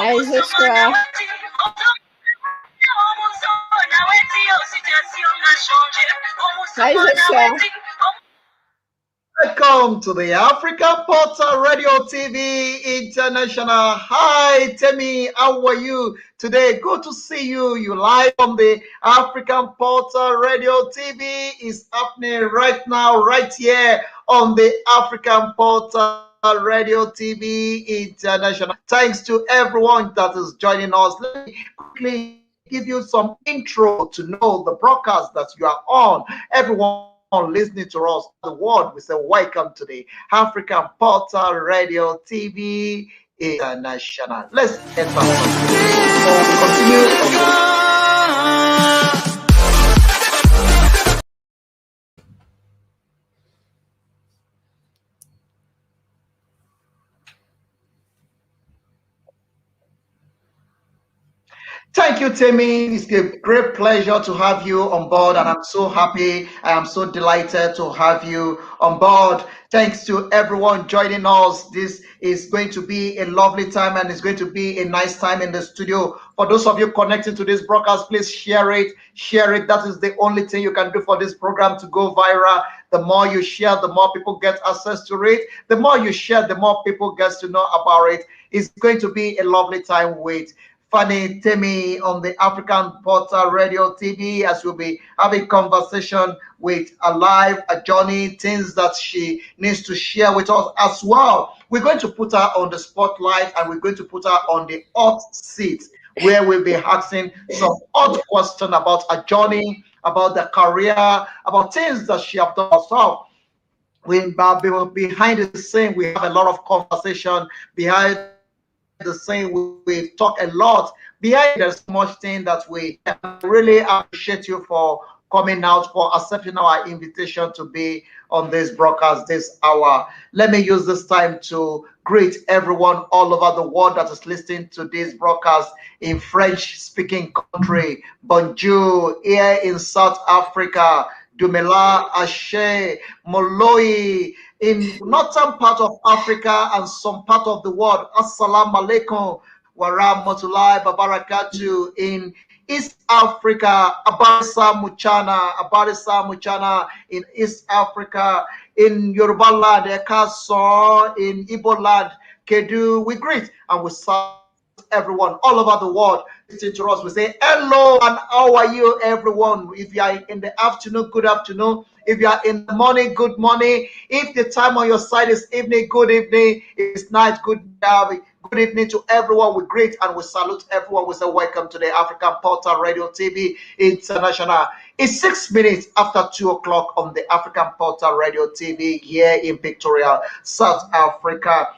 Hi, Joshua. Hi, Joshua. Welcome to the African Portal Radio TV International. Hi, Temi. How are you today? Good to see you. You live on the African Portal Radio TV. Is happening right now, right here on the African Portal Radio TV International. Thanks to everyone that is joining us. Let me quickly give you some intro to know the broadcast that you are on. Everyone listening to us the world, we say welcome to the African Portal Radio TV International. Let's enter before we continue on this. Thank you, Temi. It's a great pleasure to have you on board, and I'm so happy. I am so delighted to have you on board. Thanks to everyone joining us. This is going to be a lovely time, and it's going to be a nice time in the studio. For those of you connecting to this broadcast, please share it. Share it. That is the only thing you can do for this program to go viral. The more you share, the more people get access to it. The more you share, the more people get to know about it. It's going to be a lovely time with Funny Temi on the African Portal Radio TV, as we'll be having conversation with a live, a journey, things that she needs to share with us as well. We're going to put her on the spotlight, and we're going to put her on the hot seat, where we'll be asking some hot questions about a journey, about the career, about things that she has done herself. Behind the scene, we have a lot of conversation. Behind the scene, we talk a lot. Behind there's much thing that we really appreciate you for coming out, for accepting our invitation to be on this broadcast this hour. Let me use this time to greet everyone all over the world that is listening to this broadcast in French speaking country. Bonjour, here in South Africa. Dumela, Ashe, Moloi, in northern part of Africa and some part of the world. Assalamu alaikum wa rahmatullahi wa barakatuh. In East Africa, Abarisa Muchana in East Africa. In Yoruba land, Ekaso, in Igbo land, Kedu. We greet and we salute everyone all over the world listening to us. We say hello and how are you, everyone? If you are in the afternoon, good afternoon. If you are in the morning, good morning. If the time on your side is evening, good evening. If it's night, good evening to everyone. We greet and we salute everyone. We say welcome to the African Portal Radio TV International. It's 6 minutes after 2 o'clock on the African Portal Radio TV here in Victoria, South Africa.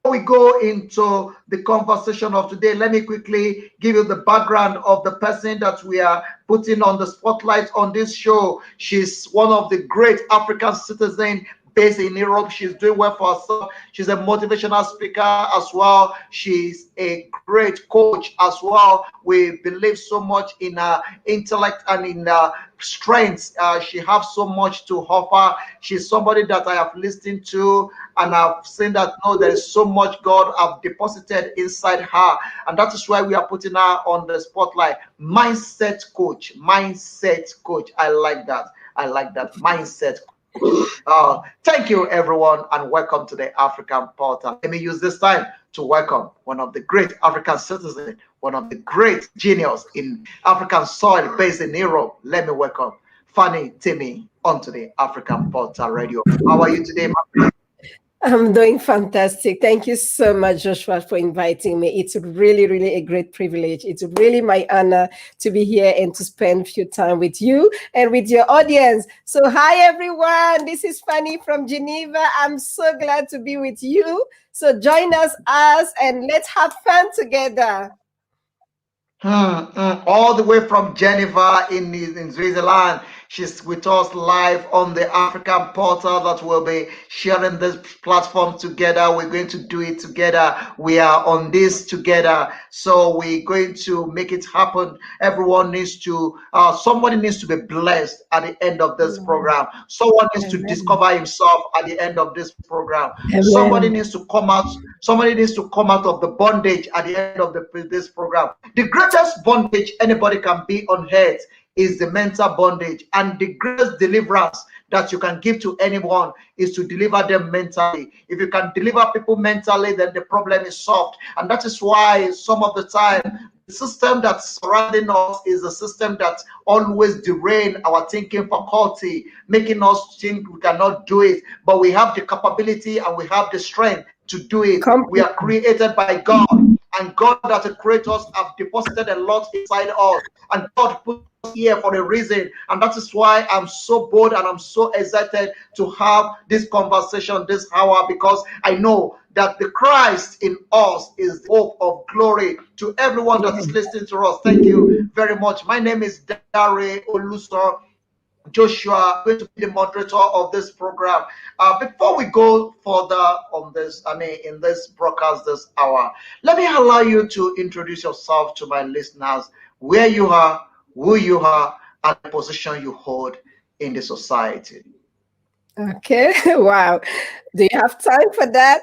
Before we go into the conversation of today, let me quickly give you the background of the person that we are putting on the spotlight on this show. She's one of the great African citizens based in Europe. She's doing well for herself. She's a motivational speaker as well. She's a great coach as well. We believe so much in her intellect and in her strengths. She has so much to offer. She's somebody that I have listened to, and I've seen that no, there is so much God have deposited inside her, and that is why we are putting her on the spotlight. Mindset coach. I like that. I like that mindset coach. Thank you, everyone, and welcome to the African Portal. Let me use this time to welcome one of the great African citizens, one of the great genius in African soil based in Europe. Let me welcome Fanny Temi onto the African Portal Radio. How are you today, my I'm doing fantastic. Thank you so much, Joshua, for inviting me. It's really, really a great privilege. It's really my honor to be here and to spend a few time with you and with your audience. So, hi, everyone. This is Fanny from Geneva. I'm so glad to be with you. So, join us and let's have fun together. All the way from Geneva in Switzerland. She's with us live on the African Portal that will be sharing this platform together. We're going to do it together. We are on this together. So we're going to make it happen. Everyone needs to, somebody needs to be blessed at the end of this program. Someone needs to Amen. discover himself at the end of this program. Somebody Amen. needs to come out. Somebody needs to come out of the bondage at the end of this program. The greatest bondage anybody can be on earth is the mental bondage, and the greatest deliverance that you can give to anyone is to deliver them mentally. If you can deliver people mentally, then the problem is solved. And that is why some of the time the system that's surrounding us is a system that always derail our thinking faculty, making us think we cannot do it, but we have the capability and we have the strength to do it. We are created by God, and God that created us have deposited a lot inside us, and God put us here for a reason. And that is why I'm so bold and I'm so excited to have this conversation this hour, because I know that the Christ in us is the hope of glory. To everyone that is listening to us, thank you very much. My name is Dare Oluso Joshua. I'm going to be the moderator of this program. Before we go further on this, in this broadcast this hour, let me allow you to introduce yourself to my listeners, where you are, who you are, and the position you hold in the society. Okay. Wow. Do you have time for that?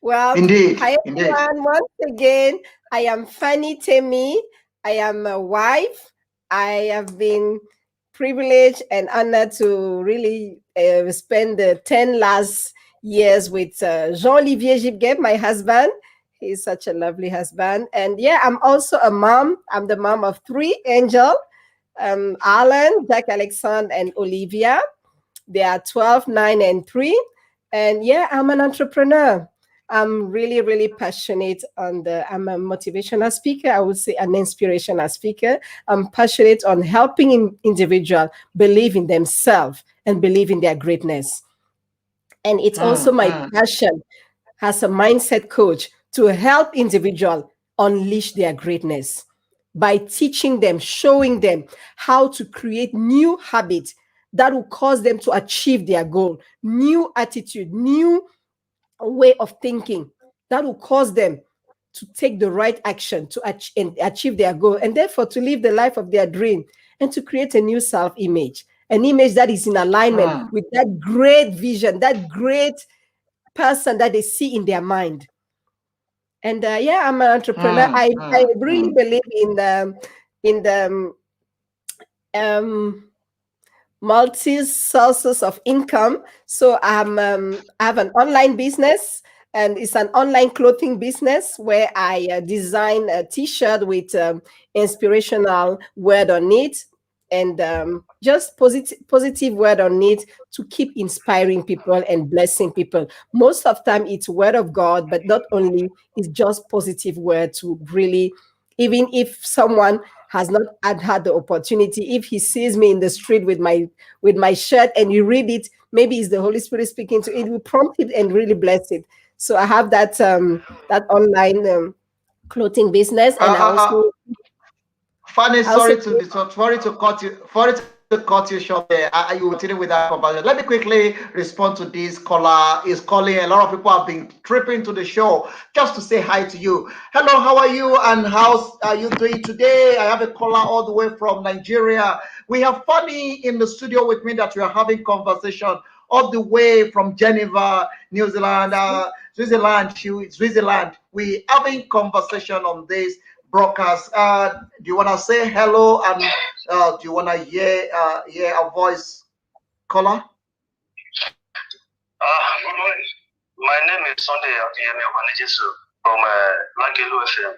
Well, Indeed, hi indeed. everyone. Once again, I am Fanny Temi. I am a wife. I have been privileged and honored to really spend the 10 last years with Jean-Olivier Gibguet, my husband. He's such a lovely husband. And yeah, I'm also a mom. I'm the mom of three angels, Alan, Jack Alexandre, and Olivia. They are 12, 9, and 3. And yeah, I'm an entrepreneur. I'm really, really passionate I'm a motivational speaker. I would say an inspirational speaker. I'm passionate on helping individuals believe in themselves and believe in their greatness. And it's also my passion as a mindset coach to help individuals unleash their greatness by teaching them, showing them how to create new habits that will cause them to achieve their goal, new attitude, new way of thinking that will cause them to take the right action to achieve their goal, and therefore to live the life of their dream and to create a new self-image, an image that is in alignment with that great vision, that great person that they see in their mind. And yeah, I'm an entrepreneur. I really believe in the multi sources of income. So I have an online business, and it's an online clothing business where I design a T-shirt with inspirational word on it, and just positive word on it to keep inspiring people and blessing people. Most of the time it's word of God, but not only, it's just positive word to really, even if someone has not had the opportunity, if he sees me in the street with my shirt and you read it, maybe it's the Holy Spirit speaking to it, will prompt it and really bless it. So I have that that online clothing business, and I Uh, uh, also Fanny, I also sorry to cut you. Sorry to to cut you short there. You continue with that conversation. Let me quickly respond to this caller. Is calling. A lot of people have been tripping to the show just to say hi to you. Hello, how are you? And how are you doing today? I have a caller all the way from Nigeria. We have Fanny in the studio with me that we are having conversation all the way from Geneva, New Zealand, Switzerland. We having conversation on this broadcast. Do you want to say hello and do you want to hear a voice, caller? Good morning. My name is Sunday Abiyemi from Langelu FM,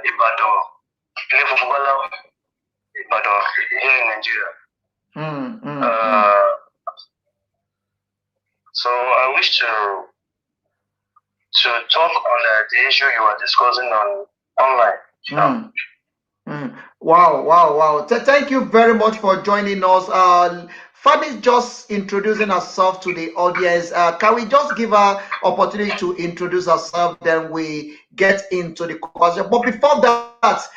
Ibadan, Ibadan, here in Nigeria. So I wish to talk on the issue you are discussing on online. Wow. Thank you very much for joining us. Fanny's just introducing herself to the audience. Can we just give her opportunity to introduce herself, then we get into the conversation? But before that,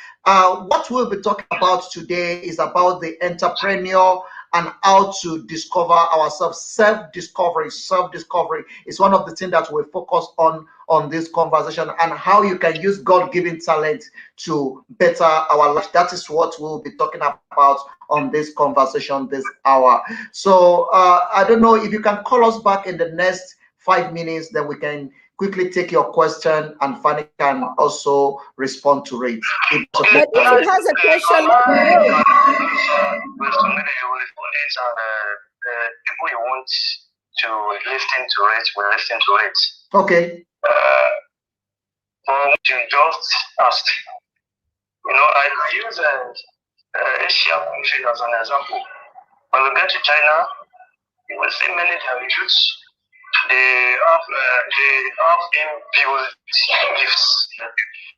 what we'll be talking about today is about the entrepreneur and how to discover ourselves. Self-discovery is one of the things that we focus on this conversation, and how you can use God-given talent to better our life. That is what we'll be talking about on this conversation this hour. So I don't know if you can call us back in the next 5 minutes, then we can quickly take your question and Fanny can also respond to it. But if he has a question, let me know. People you want to listen to it will listen to it. Okay. But you just asked, I use Asia country as an example. When we get to China, you will see many youths. They have inbuilt gifts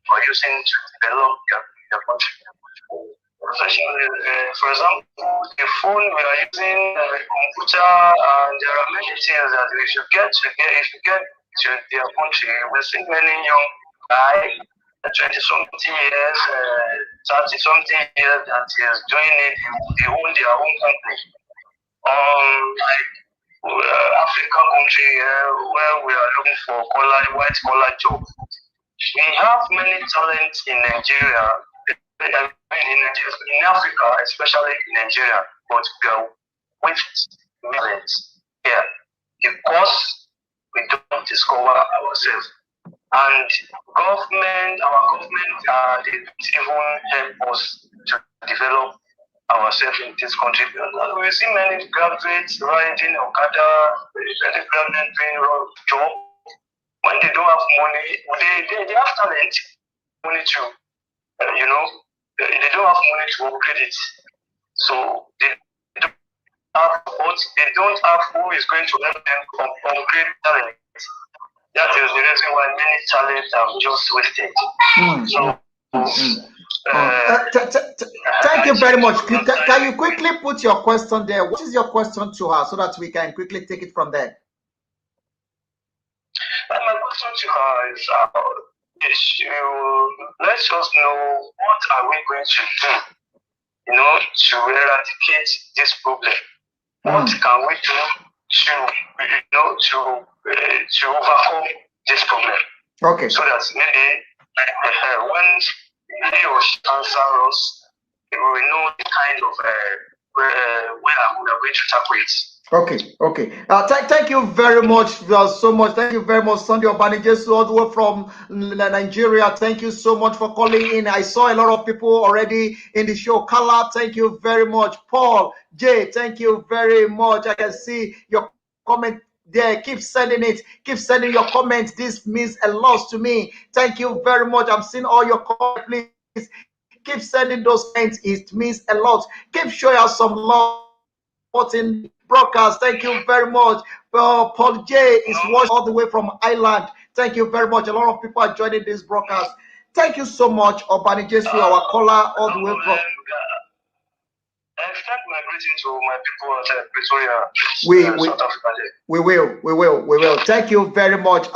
for using to develop their country. For example, the phone we are using, computer, and there are many things that if you get to their country, we see many young guys, 20-something years, 30-something years that is doing it. They own their own company. African country where we are looking for white collar job. We have many talents in Nigeria. In Africa, especially in Nigeria, but we are with talents here because we don't discover ourselves. And our government, they don't even help us to develop ourselves in this country. We see many graduates riding Okada, many graduates doing job. When they don't have money, they have talent, money too. They don't have money to upgrade it. So they don't have who is going to help them upgrade talent. That is the reason why many talents are just wasted. Thank you very much. Can you quickly put your question there? What is your question to her so that we can quickly take it from there? My question to her is, let us know what are we going to do, to eradicate this problem. What can we do to overcome this problem? Okay. So that maybe when he or she answers us, we will know the kind of where we are going to tackle it. Okay. Thank you very much so much. Thank you very much, Sunday Obanijesu, all the way from Nigeria. Thank you so much for calling in. I saw a lot of people already in the show. Kala, thank you very much. Paul, Jay, thank you very much. I can see your comment there. Keep sending it. Keep sending your comments. This means a lot to me. Thank you very much. I'm seeing all your comments. Please keep sending those comments. It means a lot. Keep showing us some love in broadcast. Thank you very much. Paul J is watching all the way from Ireland. Thank you very much. A lot of people are joining this broadcast. Thank you so much, Obanijesu, our caller, all the way from. I extend my greeting to my people at Pretoria, South Africa. We will. Thank you very much.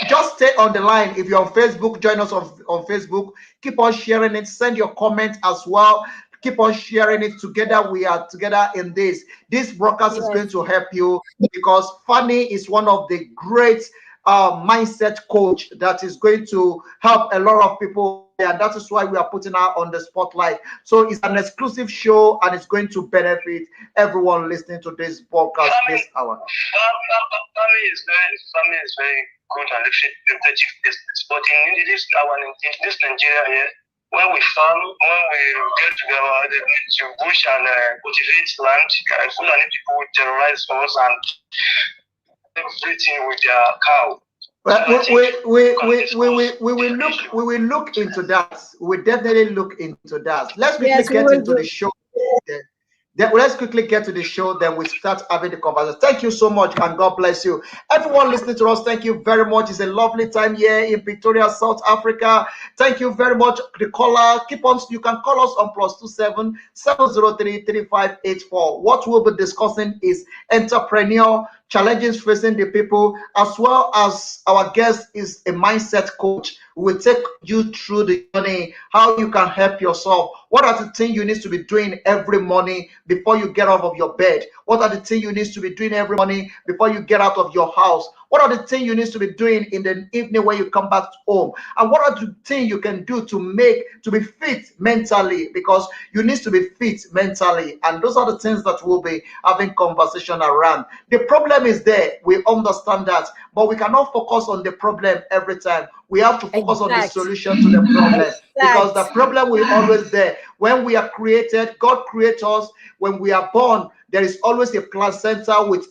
Just stay on the line. If you're on Facebook, join us on Facebook. Keep on sharing it. Send your comments as well. Keep on sharing it. Together we are together in this. This broadcast is going to help you, because Fanny is one of the great mindset coach that is going to help a lot of people, and that is why we are putting her on the spotlight. So it's an exclusive show, and it's going to benefit everyone listening to this podcast this hour. Family is very good and lucrative business, but in this Nigeria here, when we farm, when we get together to bush and cultivate land, Fulani people terrorize us and everything with their cow. We will look into that. We will definitely look into that. Let's quickly get into the show. Let's quickly get to the show, then we start having the conversation. Thank you so much, and God bless you. Everyone listening to us, thank you very much. It's a lovely time here in Pretoria, South Africa. Thank you very much. The caller, you can call us on +27 703 3584. What we'll be discussing is entrepreneur challenges facing the people, as well as our guest is a mindset coach. We will take you through the journey, how you can help yourself. What are the things you need to be doing every morning before you get out of your bed? What are the things you need to be doing every morning before you get out of your house? What are the things you need to be doing in the evening when you come back home? And what are the things you can do to be fit mentally? Because you need to be fit mentally. And those are the things that we'll be having conversation around. The problem is there. We understand that. But we cannot focus on the problem every time. We have to focus on the solution to the problem. Because the problem will always there. When we are created, God creates us. When we are born, there is always a placenta with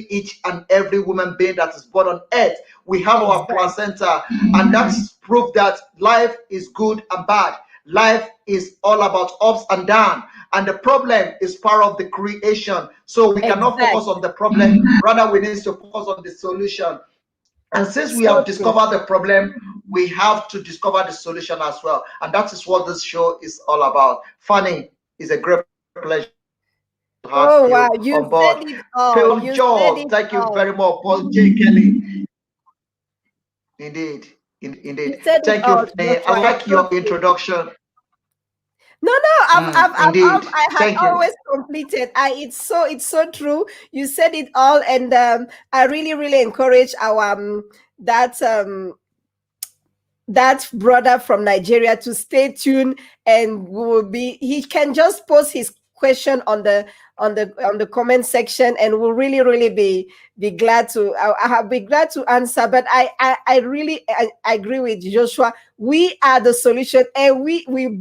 each and every woman being that is born on earth. We have our placenta, and that's proof that life is good and bad. Life is all about ups and downs, and the problem is part of the creation. So we cannot focus on the problem, rather we need to focus on the solution. And since we have discovered the problem, we have to discover the solution as well. And that is what this show is all about. Fanny, it's a great pleasure. Oh wow, you said it all. Thank you very much, Paul J. Kelly. Indeed. Thank you. I like your introduction. No, I had always completed. It's so true. You said it all, and I really encourage our that brother from Nigeria to stay tuned, and he can just post his question on the comment section, and we'll really be glad to I'll be glad to answer. But I really agree with Joshua. We are the solution, and we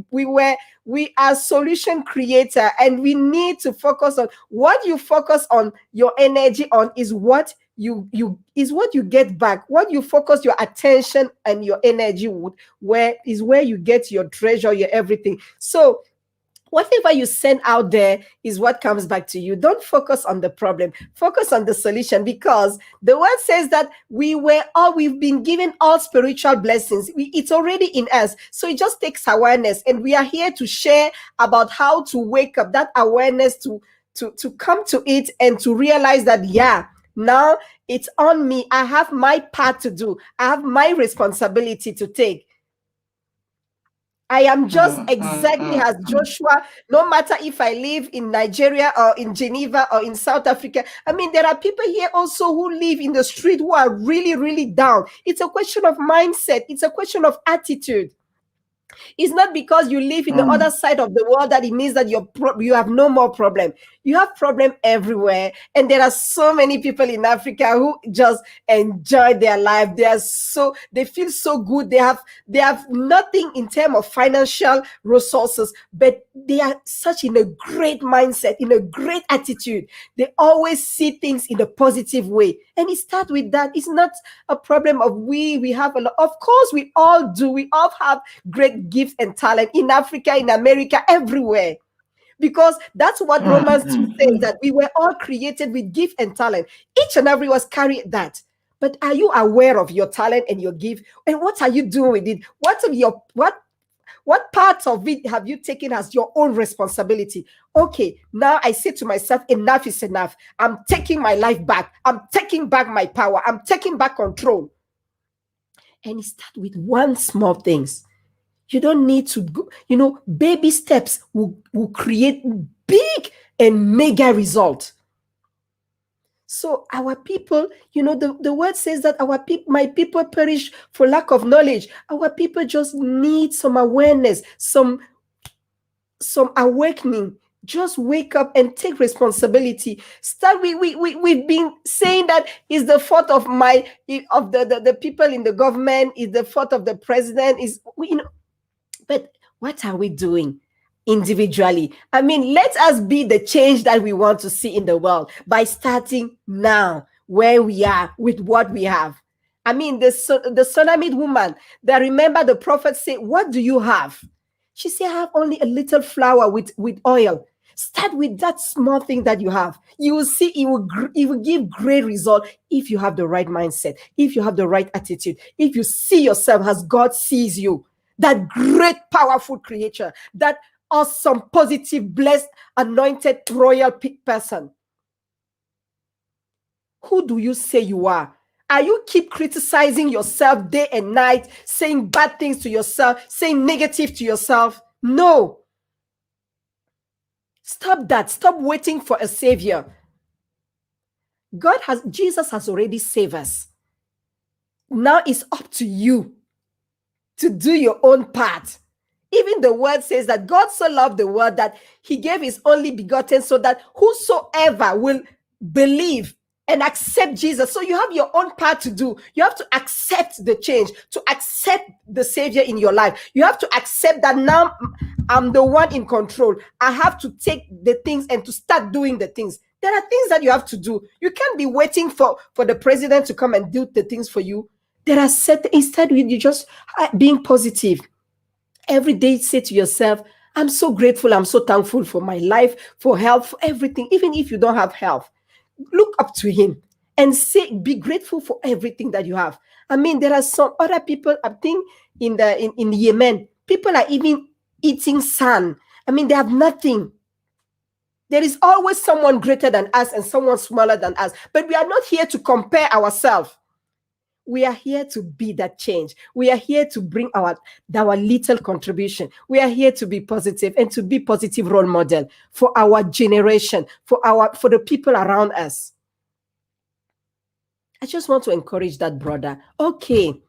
are solution creator, and we need to focus on what you focus on. Your energy on is what you get back. What you focus your attention and your energy where you get your treasure, your everything. So whatever you send out there is what comes back to you. Don't focus on the problem. Focus on the solution, because the word says that we've been given all spiritual blessings. It's already in us. So it just takes awareness. And we are here to share about how to wake up that awareness to come to it and to realize that, now it's on me. I have my part to do. I have my responsibility to take. I am just exactly as Joshua, no matter if I live in Nigeria or in Geneva or in South Africa. I mean, there are people here also who live in the street who are really down. It's a question of mindset. It's a question of attitude. It's not because you live in the other side of the world that it means that you have no more problem. You have problem everywhere. And there are so many people in Africa who just enjoy their life. They feel so good. They have nothing in terms of financial resources, but they are such in a great mindset, in a great attitude. They always see things in a positive way. And it starts with that. It's not a problem of we have a lot. Of course, we all do. We all have great gifts and talent in Africa, in America, everywhere. Because that's what Romans 2 says, that we were all created with gift and talent. Each and every one carry that. But are you aware of your talent and your gift? And what are you doing with it? What part of it have you taken as your own responsibility? Okay, now I say to myself, enough is enough. I'm taking my life back. I'm taking back my power. I'm taking back control. And it starts with one small things. You don't need to go, baby steps will create big and mega result. So our people, the word says that my people perish for lack of knowledge. Our people just need some awareness, some awakening. Just wake up and take responsibility. We've been saying that is the fault of the people in the government, is the fault of the president, but what are we doing individually? I mean, let us be the change that we want to see in the world by starting now, where we are with what we have. I mean, the Sunamite woman that, remember, the prophet said, "What do you have?" She said, "I have only a little flour with oil." Start with that small thing that you have. You will see it will give great result if you have the right mindset, if you have the right attitude, if you see yourself as God sees you. That great, powerful creature, that awesome, positive, blessed, anointed, royal person. Who do you say you are? Are you keep criticizing yourself day and night, saying bad things to yourself, saying negative to yourself? No. Stop that. Stop waiting for a savior. Jesus has already saved us. Now it's up to you to do your own part. Even the word says that God so loved the world that he gave his only begotten, so that whosoever will believe and accept Jesus. So you have your own part to do. You have to accept the change, to accept the savior in your life. You have to accept that now I'm the one in control. I have to take the things and to start doing the things. There are things that you have to do. You can't be waiting for the president to come and do the things for you. There are certain, instead you just being positive. Every day say to yourself, I'm so grateful, I'm so thankful for my life, for health, for everything. Even if you don't have health, look up to him and be grateful for everything that you have. I mean, there are some other people, I think in Yemen, people are even eating sand. I mean, they have nothing. There is always someone greater than us and someone smaller than us, but we are not here to compare ourselves. We are here to be that change. We are here to bring our little contribution. We are here to be positive and to be positive role model for our generation, for the people around us. I just want to encourage that brother. Okay,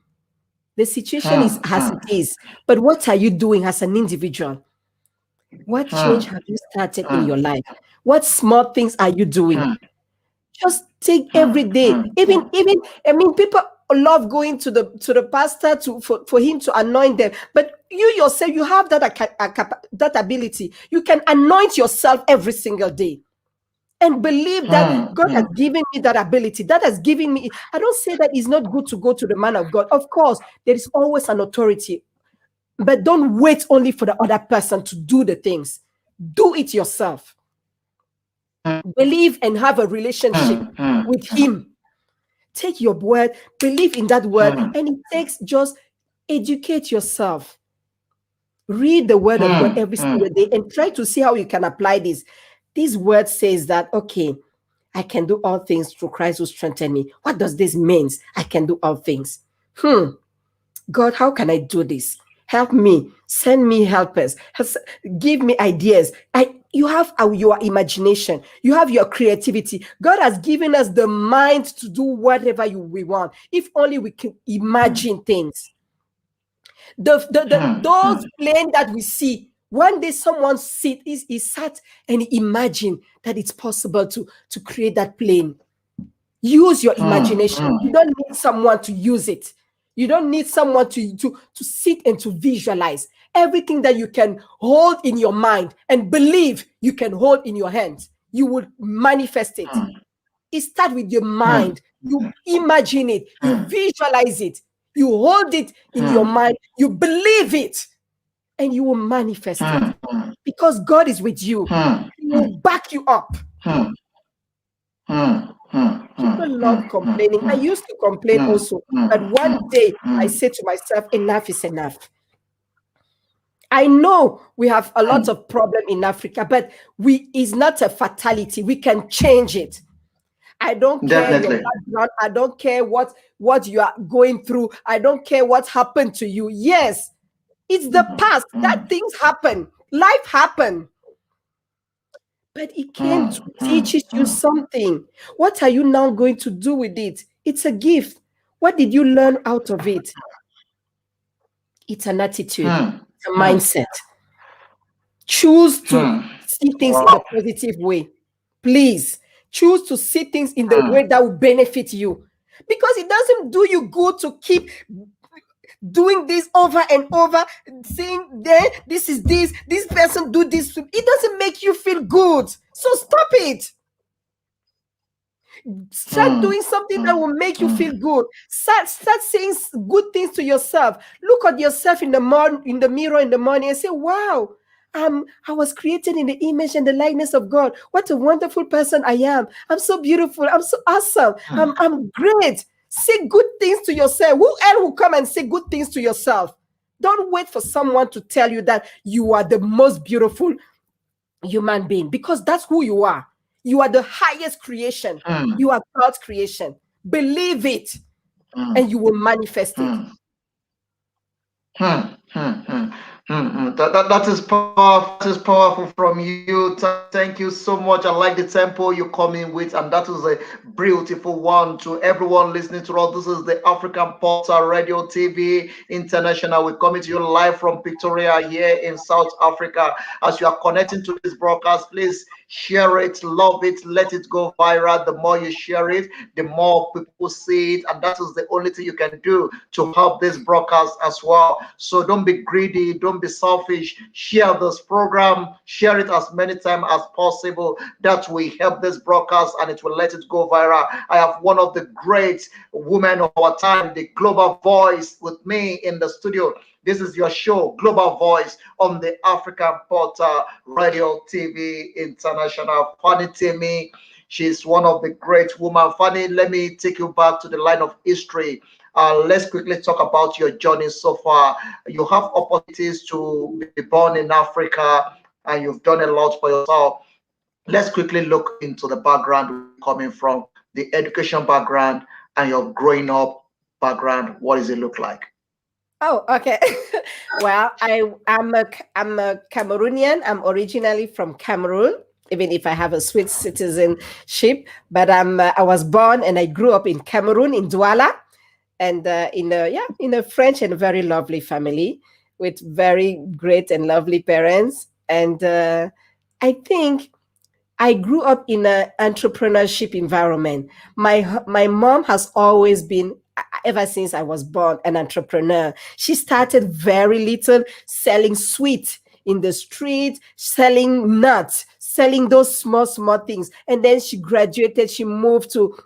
the situation is as it is, but what are you doing as an individual? What change have you started in your life? What small things are you doing? Just take every day. Even I mean, people love going to the pastor for him to anoint them, but you yourself, you have that ability. You can anoint yourself every single day and believe that God has given me that ability. That has given me. I don't say that it's not good to go to the man of God. Of course, there is always an authority, but don't wait only for the other person to do the things. Do it yourself. Believe and have a relationship with him. Take your word, believe in that word, and it takes just educate yourself. Read the word of God every single day and try to see how you can apply this. This word says that, okay, I can do all things through Christ who strengthens me. What does this mean? I can do all things. God, how can I do this? Help me. Send me helpers. Give me ideas. You have your imagination. You have your creativity. God has given us the mind to do whatever we want. If only we can imagine things. Those planes that we see, one day someone sat and imagined that it's possible to create that plane. Use your imagination. You don't need someone to use it. You don't need someone to sit and to visualize. Everything that you can hold in your mind and believe you can hold in your hands, you will manifest it. It starts with your mind. You imagine it. You visualize it. You hold it in your mind. You believe it. And you will manifest it. Because God is with you. He will back you up. People love complaining. I used to complain also. But one day I said to myself, enough is enough. I know we have a lot of problem in Africa, but it's not a fatality. We can change it. I don't care your background. I don't care what you are going through. I don't care what happened to you. Yes, It's the past. That things happen. Life happen. But it came to teaches you something. What are you now going to do with it? It's a gift. What did you learn out of it? It's an attitude. It's a mindset. Choose to see things in a positive way. Please choose to see things in the way that will benefit you, because it doesn't do you good to keep doing this over and over, saying there, this person do this. It doesn't make you feel good. So stop it. Start doing something that will make you feel good. Start saying good things to yourself. Look at yourself in the mirror in the morning and say, wow, I was created in the image and the likeness of God. What a wonderful person I am. I'm so beautiful. I'm so awesome. I'm great. Say good things to yourself. Who else will come and say good things to yourself? Don't wait for someone to tell you that you are the most beautiful human being, because that's who you are. You are the highest creation. You are God's creation. Believe it, and you will manifest it. That is powerful. That is powerful from you. Thank you so much. I like the tempo you come in with, and that is a beautiful one. To everyone listening to us, this is the African Portal Radio TV International. We're coming to you live from Pretoria here in South Africa. As you are connecting to this broadcast, please share it, love it, let it go viral. The more you share it, the more people see it, and that is the only thing you can do to help this broadcast as well. So don't be greedy, don't be selfish. Share this program, share it as many times as possible. That will help this broadcast and it will let it go viral. I have one of the great women of our time, the global voice, with me in the studio. This is your show, Global Voice, on the African Portal Radio TV International. Fanny Temi, she's one of the great women. Fanny, let me take you back to the line of history. Let's quickly talk about your journey so far. You have opportunities to be born in Africa, and you've done a lot for yourself. Let's quickly look into the background coming from, the education background and your growing up background. What does it look like? Oh, okay. Well, I'm a Cameroonian. I'm originally from Cameroon, even if I have a Swiss citizenship. But I was born and I grew up in Cameroon, in Douala, and in a French and very lovely family with very great and lovely parents. And I think I grew up in an entrepreneurship environment. My mom has always been, ever since I was born, an entrepreneur. She started very little, selling sweets in the street, selling nuts, selling those small things. And then she graduated. She moved to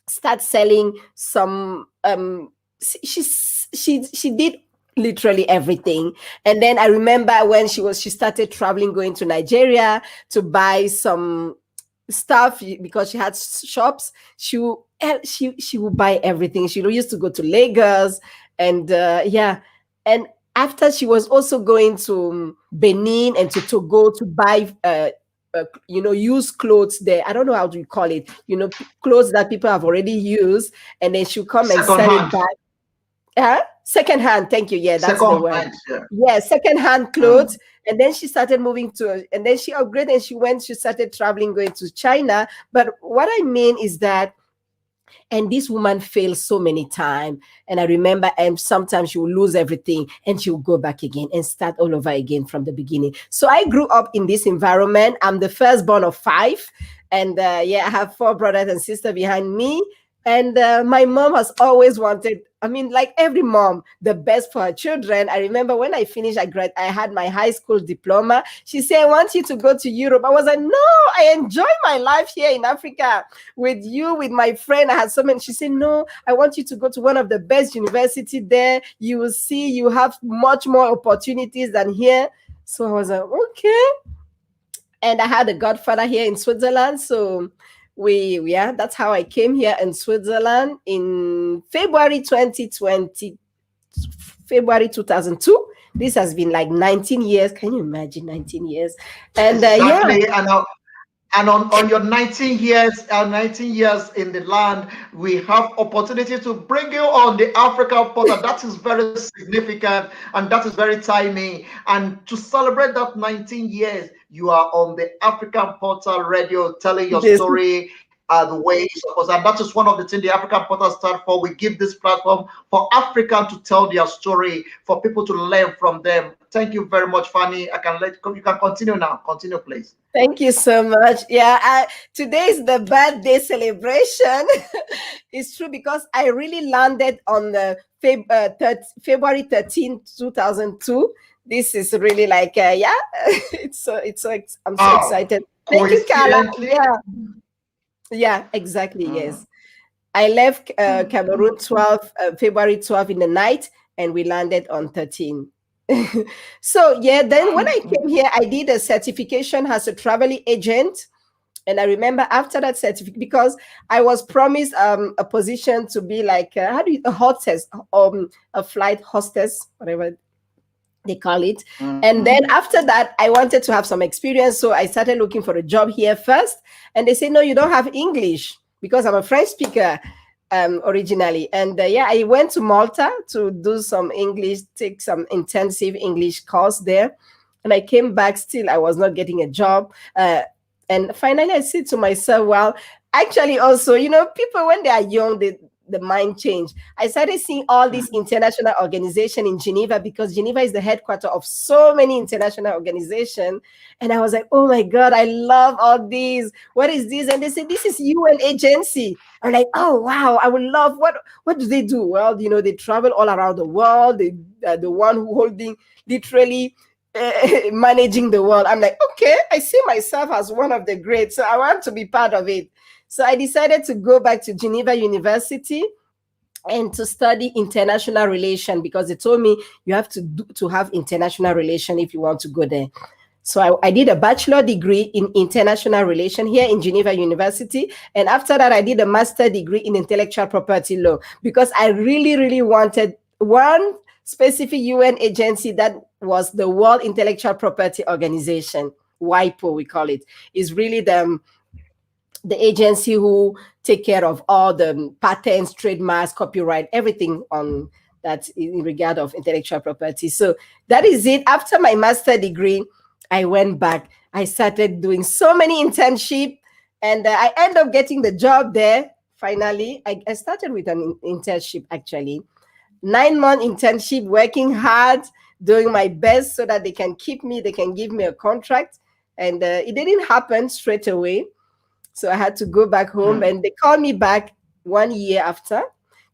start selling some. She did literally everything. And then I remember when she started traveling, going to Nigeria to buy some stuff because she had shops. She would buy everything. She used to go to Lagos, and and after, she was also going to Benin and to Togo to buy used clothes there. I don't know how to call it, clothes that people have already used, and then she'll come and sell it back. Second hand, thank you. Yeah, that's the word. Yeah, second hand clothes. And then she started moving and then she upgraded and she started traveling, going to China. But what I mean is that, and this woman failed so many times. And I remember, and sometimes she will lose everything and she will go back again and start all over again from the beginning. So I grew up in this environment. I'm the firstborn of 5. And I have 4 brothers and sisters behind me. And my mom has always wanted, like every mom, the best for her children. I remember when I finished, I had my high school diploma. She said, I want you to go to Europe. I was like, no, I enjoy my life here in Africa with you, with my friend. I had so many. She said, no, I want you to go to one of the best universities there. You will see you have much more opportunities than here. So I was like, okay. And I had a godfather here in Switzerland. So that's how I came here in Switzerland in February 2020, February 2002. This has been like 19 years. Can you imagine 19 years? And exactly. And on your 19 years in the land, we have opportunity to bring you on the African portal. That is very significant and that is very timely. And to celebrate that 19 years, you are on the African portal radio telling your This, story the way it's supposed. And that is one of the things the African portal stand for. We give this platform for African to tell their story, for people to learn from them. Thank you very much, Fanny. You can continue now. Continue, please. thank you so much. Yeah, today is the birthday celebration. It's true because I really landed on the February 13th, 2002. This is really like, yeah, I'm so Wow. excited. Thank you, Carla. Coincidentally, Yeah, exactly. Yes. I left Cameroon 12, February 12 in the night, and we landed on 13. So, yeah, then when I came here, I did a certification as a travel agent. And I remember after that certificate, because I was promised a position to be like, a hostess, a flight hostess, whatever they call it. And then after that, I wanted to have some experience. So I started looking for a job here first. And they said, no, you don't have English, because I'm a French speaker originally. And yeah, I went to Malta to do some English, take some intensive English course there. And I came back, still, I was not getting a job. And finally, I said to myself, well, actually, also, people, when they are young, the mind change. I started seeing all these international organizations in Geneva, because Geneva is the headquarters of so many international organizations. And I was like, oh my God, I love all these. What is this? And they said, this is UN agency. I'm like, oh wow, I would love, what do they do? Well, they travel all around the world. They the one who holding literally managing the world. I'm like, okay, I see myself as one of the greats, so I want to be part of it. So I decided to go back to Geneva University and to study international relation, because they told me you have to have international relation if you want to go there. So I did a bachelor degree in international relation here in Geneva University. And after that, I did a master degree in intellectual property law, because I really, really wanted one specific UN agency that was the World Intellectual Property Organization, WIPO, we call it, is really the agency who take care of all the patents, trademarks, copyright, everything on that in regard of intellectual property. So that is it. After my master degree, I went back. I started doing so many internships, and I ended up getting the job there. Finally, I started with an internship, actually. 9-month internship, working hard, doing my best so that they can keep me, they can give me a contract. And it didn't happen straight away. So I had to go back home, and they called me back 1 year after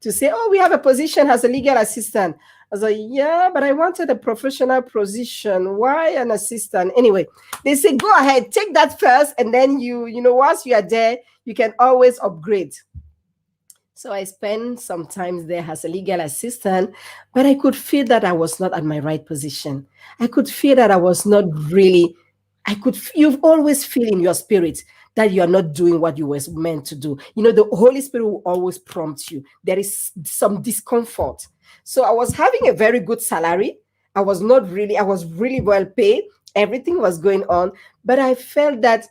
to say, oh, we have a position as a legal assistant. I was like, yeah, but I wanted a professional position. Why an assistant? Anyway, they said, go ahead, take that first. And then once you are there, you can always upgrade. So I spent some time there as a legal assistant, but I could feel that I was not at my right position. I could feel that I was not really, you've always feel in your spirit that you are not doing what you were meant to do. The Holy Spirit will always prompt you. There is some discomfort. So I was having a very good salary. I was really well paid. Everything was going on, but I felt that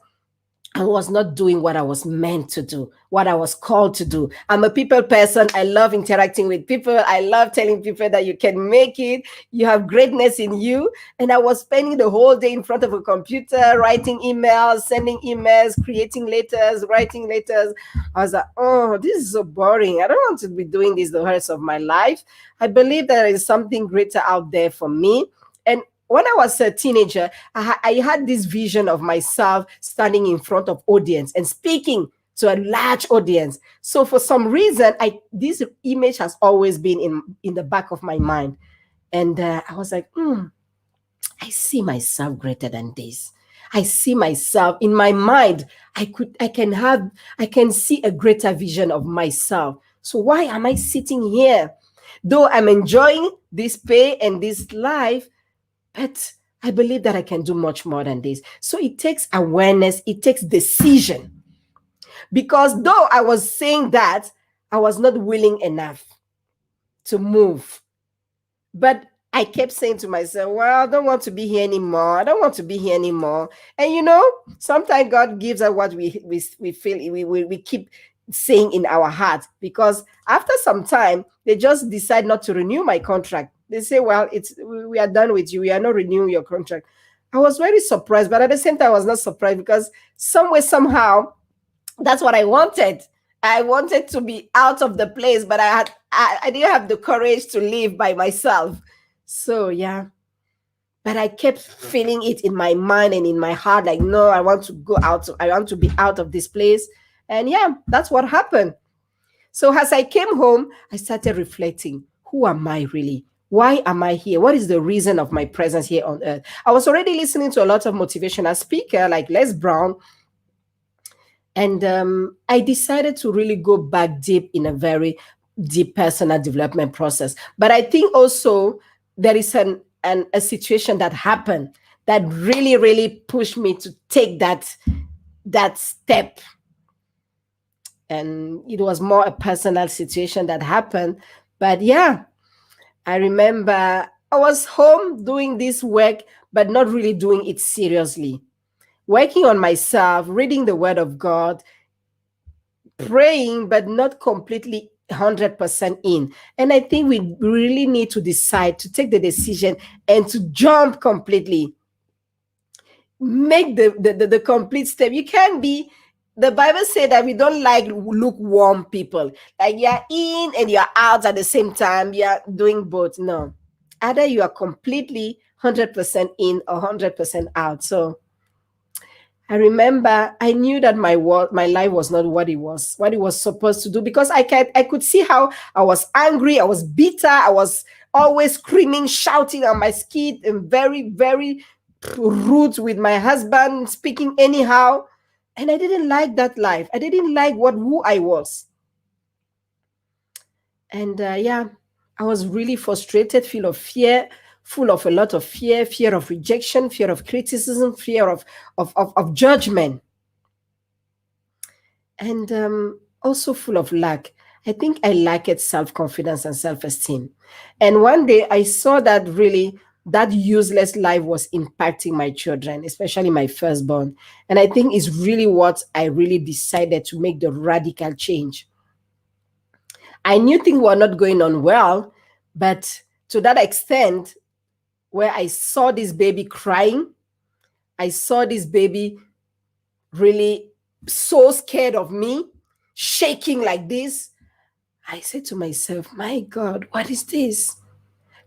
I was not doing what I was meant to do, what I was called to do. I'm a people person. I love interacting with people. I love telling people that you can make it. You have greatness in you. And I was spending the whole day in front of a computer, writing emails, sending emails, creating letters, writing letters. I was like, oh, this is so boring. I don't want to be doing this the rest of my life. I believe there is something greater out there for me. And when I was a teenager, I had this vision of myself standing in front of audience and speaking to a large audience. So for some reason, this image has always been in the back of my mind. And I was like, I see myself greater than this. I see myself in my mind. I can see a greater vision of myself. So why am I sitting here? Though I'm enjoying this pay and this life, but I believe that I can do much more than this. So it takes awareness, it takes decision. Because though I was saying that, I was not willing enough to move. But I kept saying to myself, well, I don't want to be here anymore. I don't want to be here anymore. And sometimes God gives us what we feel we keep saying in our heart, because after some time, they just decide not to renew my contract. They say, well, we are done with you. We are not renewing your contract. I was very surprised, but at the same time, I was not surprised, because somehow, that's what I wanted. I wanted to be out of the place, but I didn't have the courage to leave by myself. So yeah, but I kept feeling it in my mind and in my heart, like, no, I want to go out. I want to be out of this place. And yeah, that's what happened. So as I came home, I started reflecting, who am I really? Why am I here? What is the reason of my presence here on earth? I was already listening to a lot of motivational speaker like Les Brown, and I decided to really go back deep in a very deep personal development process. But I think also there is a situation that happened that really, really pushed me to take that step. And it was more a personal situation that happened. But yeah, I remember I was home doing this work, but not really doing it seriously. Working on myself, reading the word of God, praying, but not completely 100% in. And I think we really need to decide to take the decision and to jump completely. Make the complete step. You can't be, the Bible said that we don't like lukewarm people. Like you're in and you're out at the same time. You're doing both. No. Either you are completely 100% in or 100% out. So I remember I knew that my life was not what it was supposed to do, because I could see how I was angry, I was bitter, I was always screaming, shouting on my skid, and very, very rude with my husband, speaking anyhow. And I didn't like that life. I didn't like who I was. And yeah, I was really frustrated, full of fear, full of a lot of fear of rejection, fear of criticism, fear of judgment, and also full of lack. I think I lacked self-confidence and self-esteem. And one day I saw that really that useless life was impacting my children, especially my firstborn. And I think it's really what I really decided to make the radical change. I knew things were not going on well, but to that extent, where I saw this baby crying, I saw this baby really so scared of me, shaking like this. I said to myself, my God, what is this?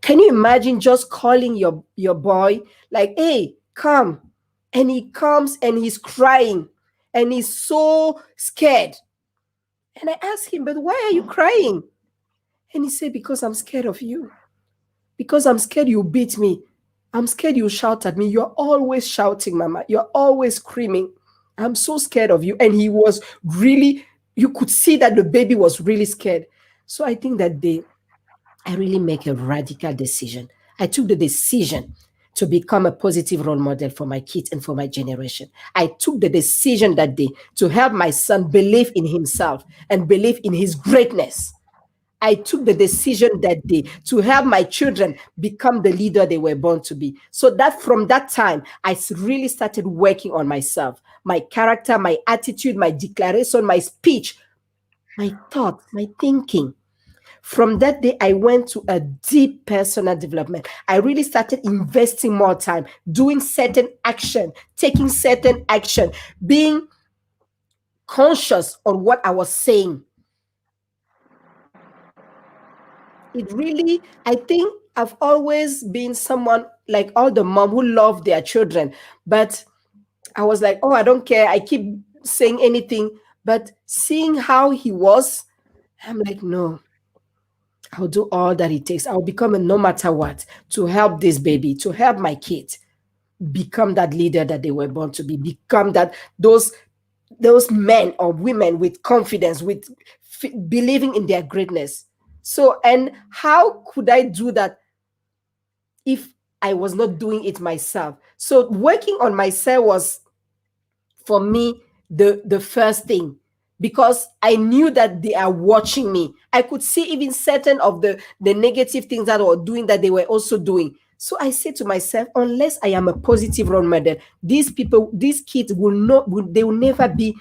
Can you imagine just calling your boy, like, hey, come? And he comes and he's crying and he's so scared. And I asked him, but why are you crying? And he said, because I'm scared of you. Because I'm scared you beat me. I'm scared you shout at me. You're always shouting, Mama. You're always screaming. I'm so scared of you. And he was really, you could see that the baby was really scared. So I think that day, I really make a radical decision. I took the decision to become a positive role model for my kids and for my generation. I took the decision that day to help my son believe in himself and believe in his greatness. I took the decision that day to help my children become the leader they were born to be. So that from that time, I really started working on myself, my character, my attitude, my declaration, my speech, my thoughts, my thinking. From that day, I went to a deep personal development. I really started investing more time, doing certain action, taking certain action, being conscious on what I was saying. It really, I think I've always been someone like all the mom who love their children, but I was like, oh, I don't care. I keep saying anything, but seeing how he was, I'm like, no, I'll do all that it takes. I'll become a no matter what to help this baby, to help my kids become that leader that they were born to be, become that those men or women with confidence, with believing in their greatness. So, and how could I do that if I was not doing it myself? So, working on myself was for me the first thing. because I knew that they are watching me. I could see even certain of the negative things that I was doing that they were also doing. So I said to myself, unless I am a positive role model, these people, these kids will not, they will never be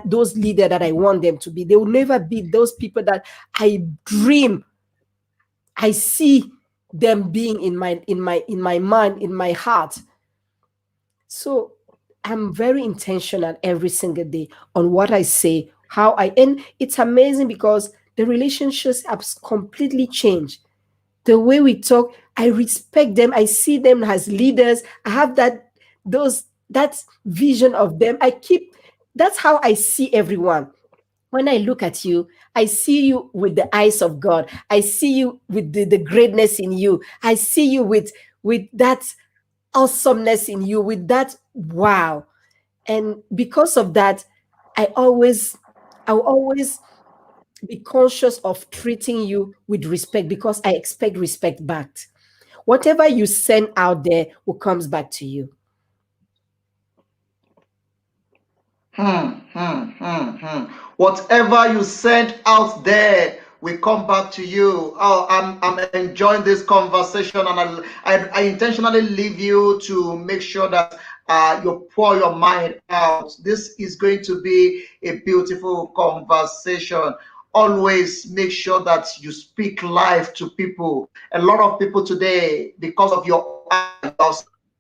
those leaders that I want them to be. They will never be those people that I dream, I see them being in my mind, in my heart. So I'm very intentional every single day on what I say, how I, and it's amazing because the relationships have completely changed. The way we talk, I respect them. I see them as leaders. I have that vision of them. That's how I see everyone. When I look at you, I see you with the eyes of God. I see you with the greatness in you. I see you with that awesomeness in you, with that wow. And because of that, I will always be conscious of treating you with respect because I expect respect back. Whatever you send out there will comes back to you. Whatever you send out there will come back to you. Oh, I'm enjoying this conversation, and I intentionally leave you to make sure that you pour your mind out. This is going to be a beautiful conversation. Always make sure that you speak life to people. A lot of people today, because of your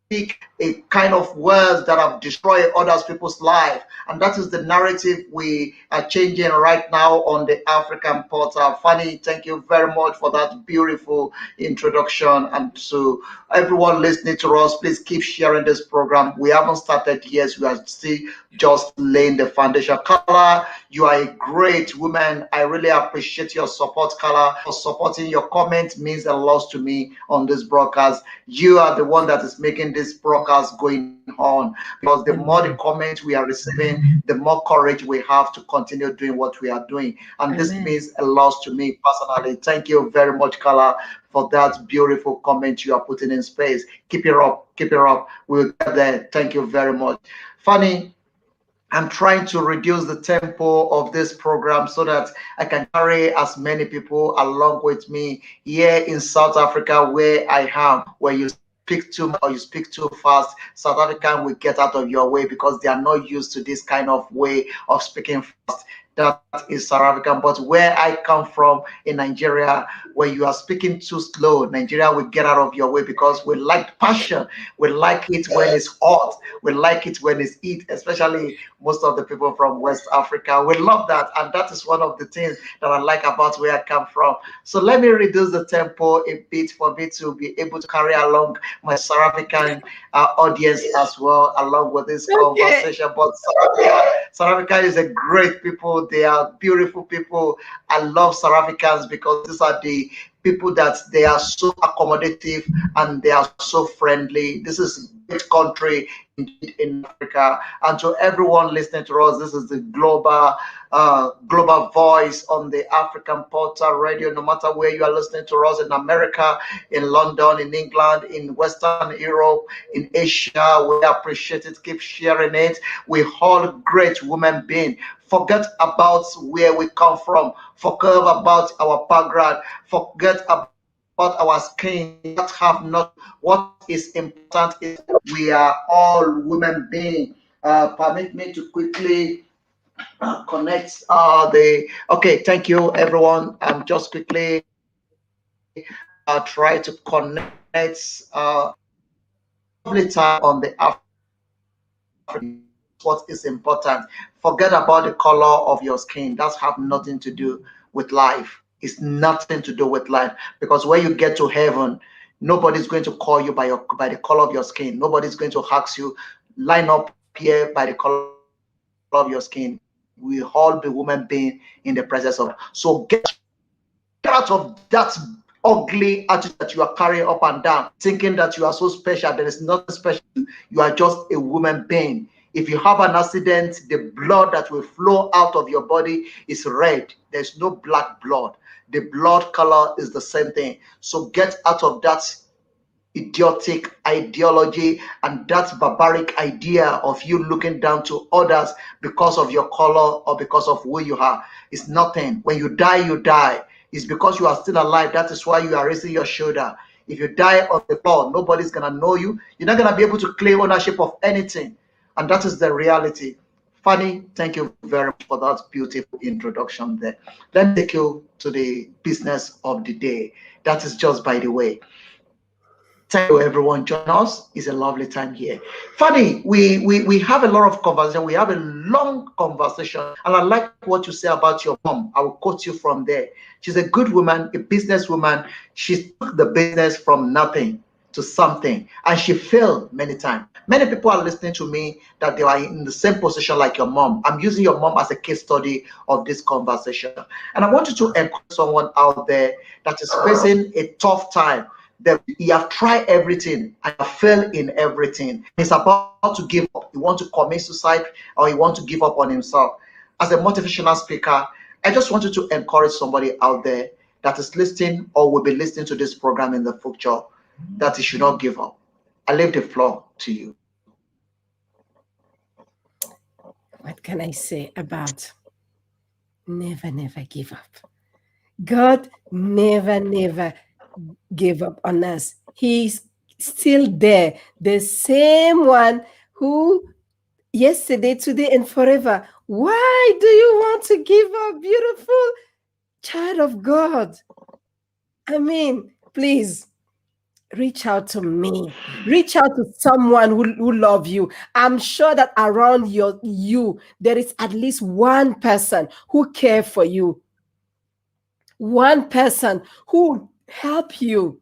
speak a kind of words that have destroyed others people's life, and that is the narrative we are changing right now on the African portal. Fanny, thank you very much for that beautiful introduction. And to everyone listening to us, please keep sharing this program. We haven't started yet, we are still just laying the foundation. Carla, you are a great woman. I really appreciate your support, Carla. For supporting, your comment means a lot to me on this broadcast. You are the one that is making this broadcast going on, because the more the comments we are receiving, the more courage we have to continue doing what we are doing. And this means a lot to me personally. Thank you very much, Carla, for that beautiful comment you are putting in space. Keep it up. Keep it up. We'll get there. Thank you very much. Fanny, I'm trying to reduce the tempo of this program so that I can carry as many people along with me here in South Africa, where I am. Where you speak too much or you speak too fast, South African will get out of your way because they are not used to this kind of way of speaking fast. That is South African. But where I come from in Nigeria, where you are speaking too slow, Nigeria will get out of your way because we like passion. We like it when it's hot. We like it when it's heat, especially most of the people from West Africa. We love that. And that is one of the things that I like about where I come from. So let me reduce the tempo a bit for me to be able to carry along my South African audience as well, along with this conversation. But South Africa is a great people. They are beautiful people. I love South Africans because these are the people that they are so accommodative and they are so friendly. This is a great country in Africa. And to everyone listening to us, this is the global voice on the African Portal Radio. No matter where you are listening to us, in America, in London, in England, in Western Europe, in Asia, we appreciate it. Keep sharing it. We all great women being. Forget about where we come from. Forget about our background. Forget about our skin. That have not. What is important is we are all women beings. Permit me to quickly connect the. Okay, thank you, everyone. Just quickly try to connect lovely time on the African. What is important. Forget about the color of your skin. That's have nothing to do with life. It's nothing to do with life, because when you get to heaven, nobody's going to call you by the color of your skin. Nobody's going to ask you, line up here by the color of your skin. We all be women being in the presence of. So get out of that ugly attitude that you are carrying up and down, thinking that you are so special. There is nothing special. You are just a woman being. If you have an accident, the blood that will flow out of your body is red. There's no black blood. The blood color is the same thing. So get out of that idiotic ideology and that barbaric idea of you looking down to others because of your color or because of who you are. It's nothing. When you die, you die. It's because you are still alive. That is why you are raising your shoulder. If you die on the floor, nobody's gonna know you. You're not gonna be able to claim ownership of anything. And that is the reality. Fanny, thank you very much for that beautiful introduction there. Let me take you to the business of the day. That is just by the way. Thank you, everyone. Join us. It's a lovely time here. Fanny, we have a lot of conversation. We have a long conversation. And I like what you say about your mom. I will quote you from there. She's a good woman, a businesswoman. She took the business from nothing to something. And she failed many times. Many people are listening to me that they are in the same position like your mom. I'm using your mom as a case study of this conversation. And I want you to encourage someone out there that is facing a tough time, that you have tried everything and you failed in everything. He's about to give up. He wants to commit suicide or he wants to give up on himself. As a motivational speaker, I just wanted to encourage somebody out there that is listening or will be listening to this program in the future that he should not give up. I leave the floor to you. What can I say about never, never give up? God never gave up on us. He's still there. The same one who yesterday, today, and forever. Why do you want to give up, beautiful child of God? I mean, please reach out to me. Reach out to someone who love you. I'm sure that around you there is at least one person who care for you. One person who help you.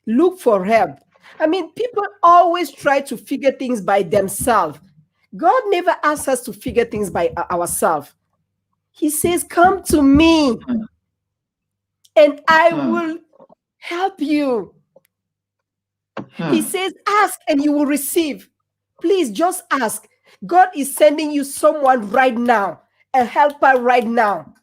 Look for help. I mean, people always try to figure things by themselves. God never asks us to figure things by ourselves. He says, come to me and I will help you. He says, ask and you will receive. Please just ask. God is sending you someone right now, a helper right now.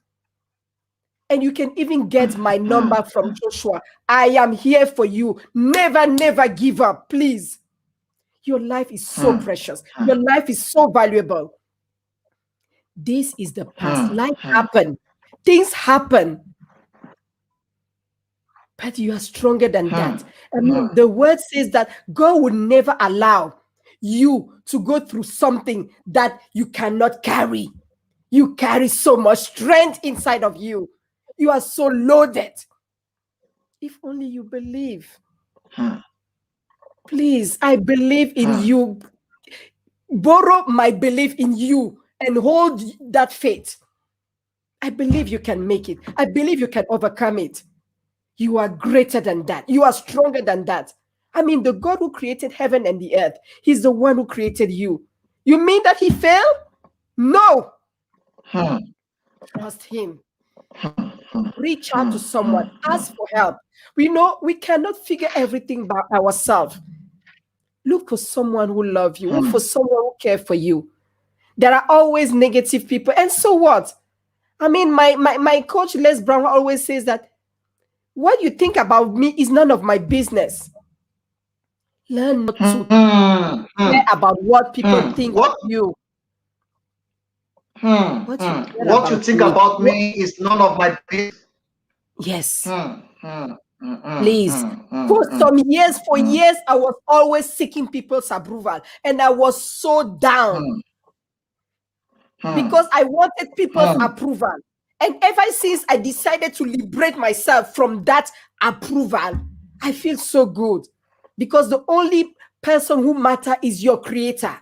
And you can even get my number from Joshua. I am here for you. Never give up, please. Your life is so precious. Your life is so valuable. This is the past. Life happened. Things happen. But you are stronger than that. I mean, the word says that God will never allow you to go through something that you cannot carry. You carry so much strength inside of you. You are so loaded. If only you believe. Please, I believe in you. Borrow my belief in you and hold that faith. I believe you can make it. I believe you can overcome it. You are greater than that. You are stronger than that. I mean, the God who created heaven and the earth, he's the one who created you. You mean that he failed? No. Trust him. Reach out to someone. Ask for help. We know we cannot figure everything by ourselves. Look for someone who loves you. Look for someone who cares for you. There are always negative people. And so what? I mean, my coach, Les Brown, always says that what you think about me is none of my business. Learn not to care about what people think of you. What you think about me is none of my business. Yes. Please. For years, I was always seeking people's approval. And I was so down. Because I wanted people's approval. And ever since I decided to liberate myself from that approval, I feel so good. Because the only person who matters is your creator.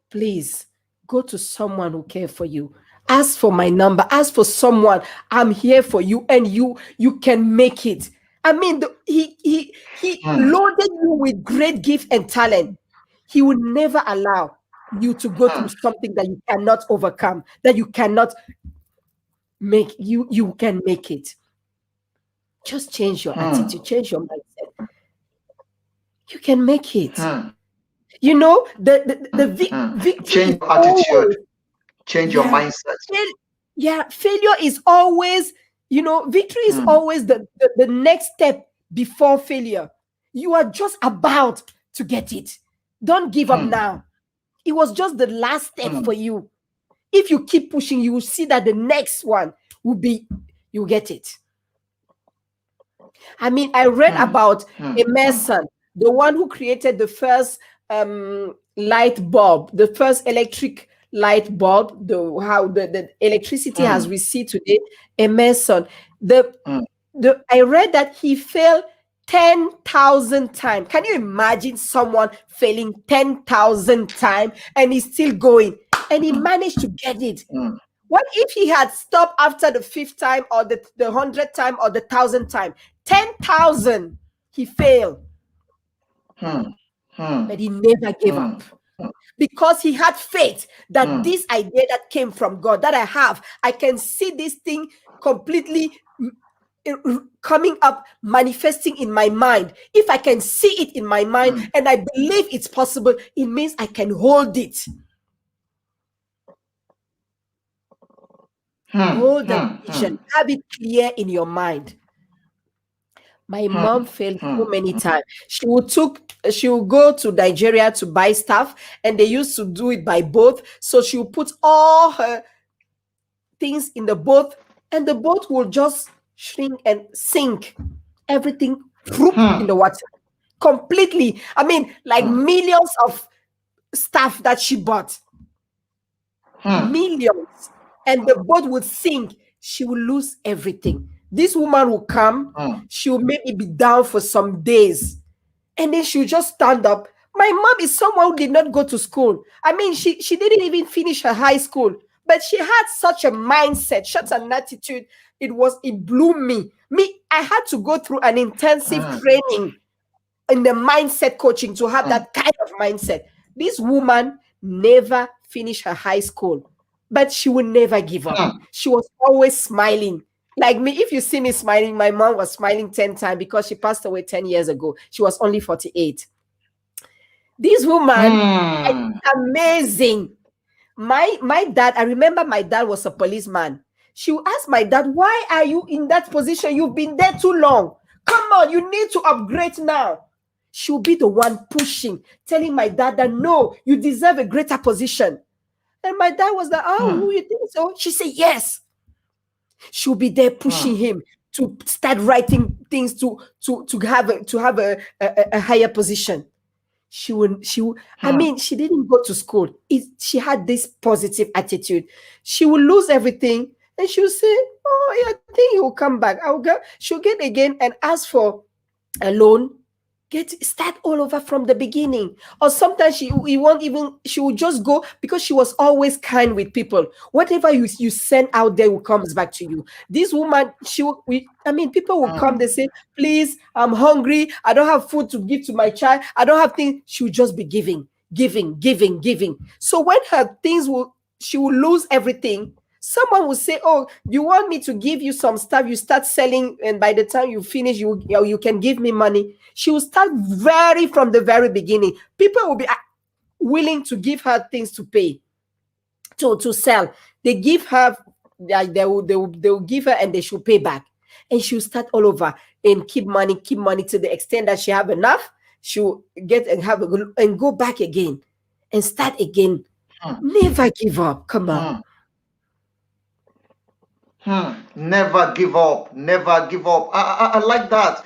Please, go to someone who cares for you. Ask for my number. Ask for someone. I'm here for you and you can make it. I mean, he loaded you with great gift and talent. He will never allow you to go through something that you cannot overcome, that you cannot make. You can make it. Just change your attitude, change your mindset. You can make it. You know, the victory change your attitude, change your mindset. Failure is always, victory is always the next step before failure. You are just about to get it. Don't give up now. It was just the last step for you. If you keep pushing, you will see that the next one will be, you get it. I mean, I read about Emerson, the one who created the first light bulb, the first electric light bulb, how the electricity has received today. Emerson, I read that he failed 10,000 times. Can you imagine someone failing 10,000 times and he's still going and he managed to get it? What if he had stopped after the 5th time or the 100th time or the 1,000th time? 10,000, he failed. But he never gave up because he had faith that this idea that came from God that I can see this thing completely coming up, manifesting in my mind. If I can see it in my mind and I believe it's possible, it means I can hold it. Hold the vision, have it clear in your mind. My mom failed so many times. She would go to Nigeria to buy stuff, and they used to do it by boat. So she would put all her things in the boat, and the boat will just shrink and sink. Everything in the water completely. I mean, like millions of stuff that she bought. Millions. And the boat would sink. She will lose everything. This woman will come. She will maybe be down for some days. And then she'll just stand up. My mom is someone who did not go to school. I mean, she didn't even finish her high school. But she had such a mindset, such an attitude. It blew me. I had to go through an intensive training in the mindset coaching to have that kind of mindset. This woman never finished her high school, but she would never give up. She was always smiling. Like me, if you see me smiling, my mom was smiling 10 times because she passed away 10 years ago. She was only 48. This woman, amazing. My dad, I remember my dad was a policeman. She would ask my dad, why are you in that position? You've been there too long. Come on, you need to upgrade now. She'll be the one pushing, telling my dad that, no, you deserve a greater position. And my dad was like, oh, you think so? She said, yes. She'll be there pushing him to start writing things to have a higher position. I mean, she didn't go to school. She had this positive attitude. She will lose everything and she'll say, oh, yeah, I think he will come back. She'll get again and ask for a loan. Start all over from the beginning. Or sometimes she will just go because she was always kind with people. Whatever you send out there will comes back to you. This woman, people will come, they say, please, I'm hungry. I don't have food to give to my child. I don't have things. She will just be giving. So when her things she will lose everything. Someone will say, oh, you want me to give you some stuff, you start selling, and by the time you finish, you can give me money. She will start from the very beginning. People will be willing to give her things to pay, to sell. They give her, they will give her and they should pay back. And she'll start all over and keep money to the extent that she have enough. She'll get and go back again and start again. Never give up. Come on. Never give up. Never give up. I like that.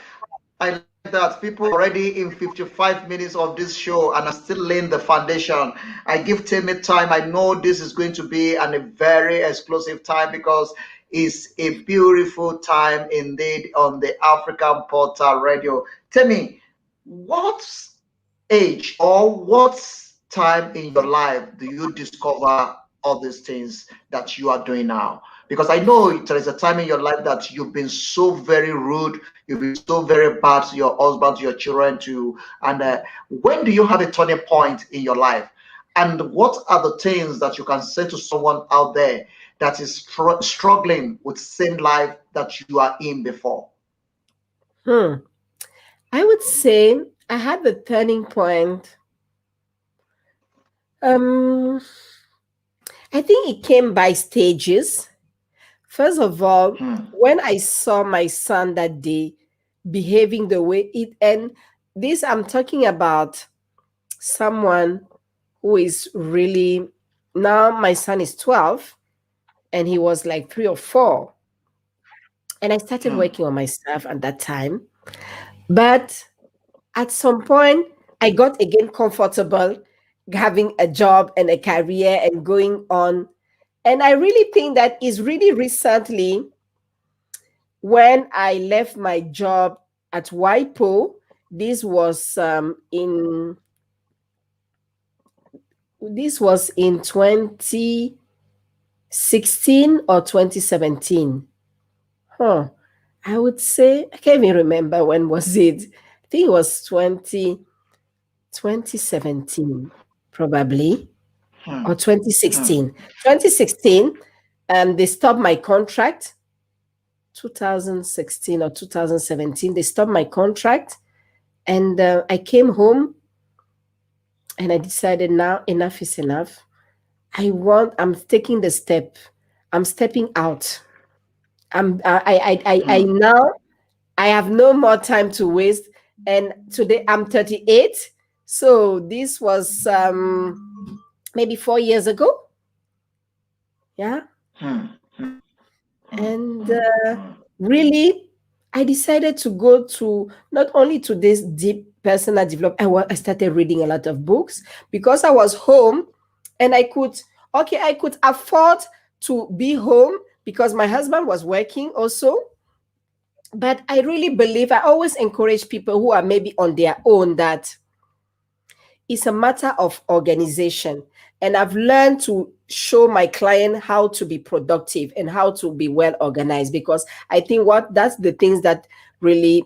I like that. People already in 55 minutes of this show and are still laying the foundation. I give Temi time. I know this is going to be a very explosive time because it's a beautiful time indeed on the African Portal Radio. Temi, what age or what time in your life do you discover all these things that you are doing now? Because I know there is a time in your life that you've been so very rude, you've been so very bad to your husband, to your children, and when do you have a turning point in your life? And what are the things that you can say to someone out there that is struggling with the same life that you are in before? I would say I had the turning point. I think it came by stages. First of all, when I saw my son that day behaving the way it. And this, I'm talking about someone who is really, now my son is 12 and he was like 3 or 4. And I started working on myself at that time. But at some point, I got again comfortable having a job and a career and going on. And I really think that is really recently when I left my job at WIPO. This was in 2016 or 2017. Huh. I would say, I can't even remember when was it. I think it was 2017, probably, or 2016. 2016, they stopped my contract. 2016 or 2017, they stopped my contract. And I came home and I decided now enough is enough. I'm taking the step. I'm stepping out. I now, I have no more time to waste. And today I'm 38. So this was maybe 4 years ago. Yeah. And really, I decided to go to not only to this deep personal development. I started reading a lot of books because I was home and I could afford to be home because my husband was working also. But I really believe, I always encourage people who are maybe on their own, that it's a matter of organization. And I've learned to show my client how to be productive and how to be well organized, because I think that's the things that really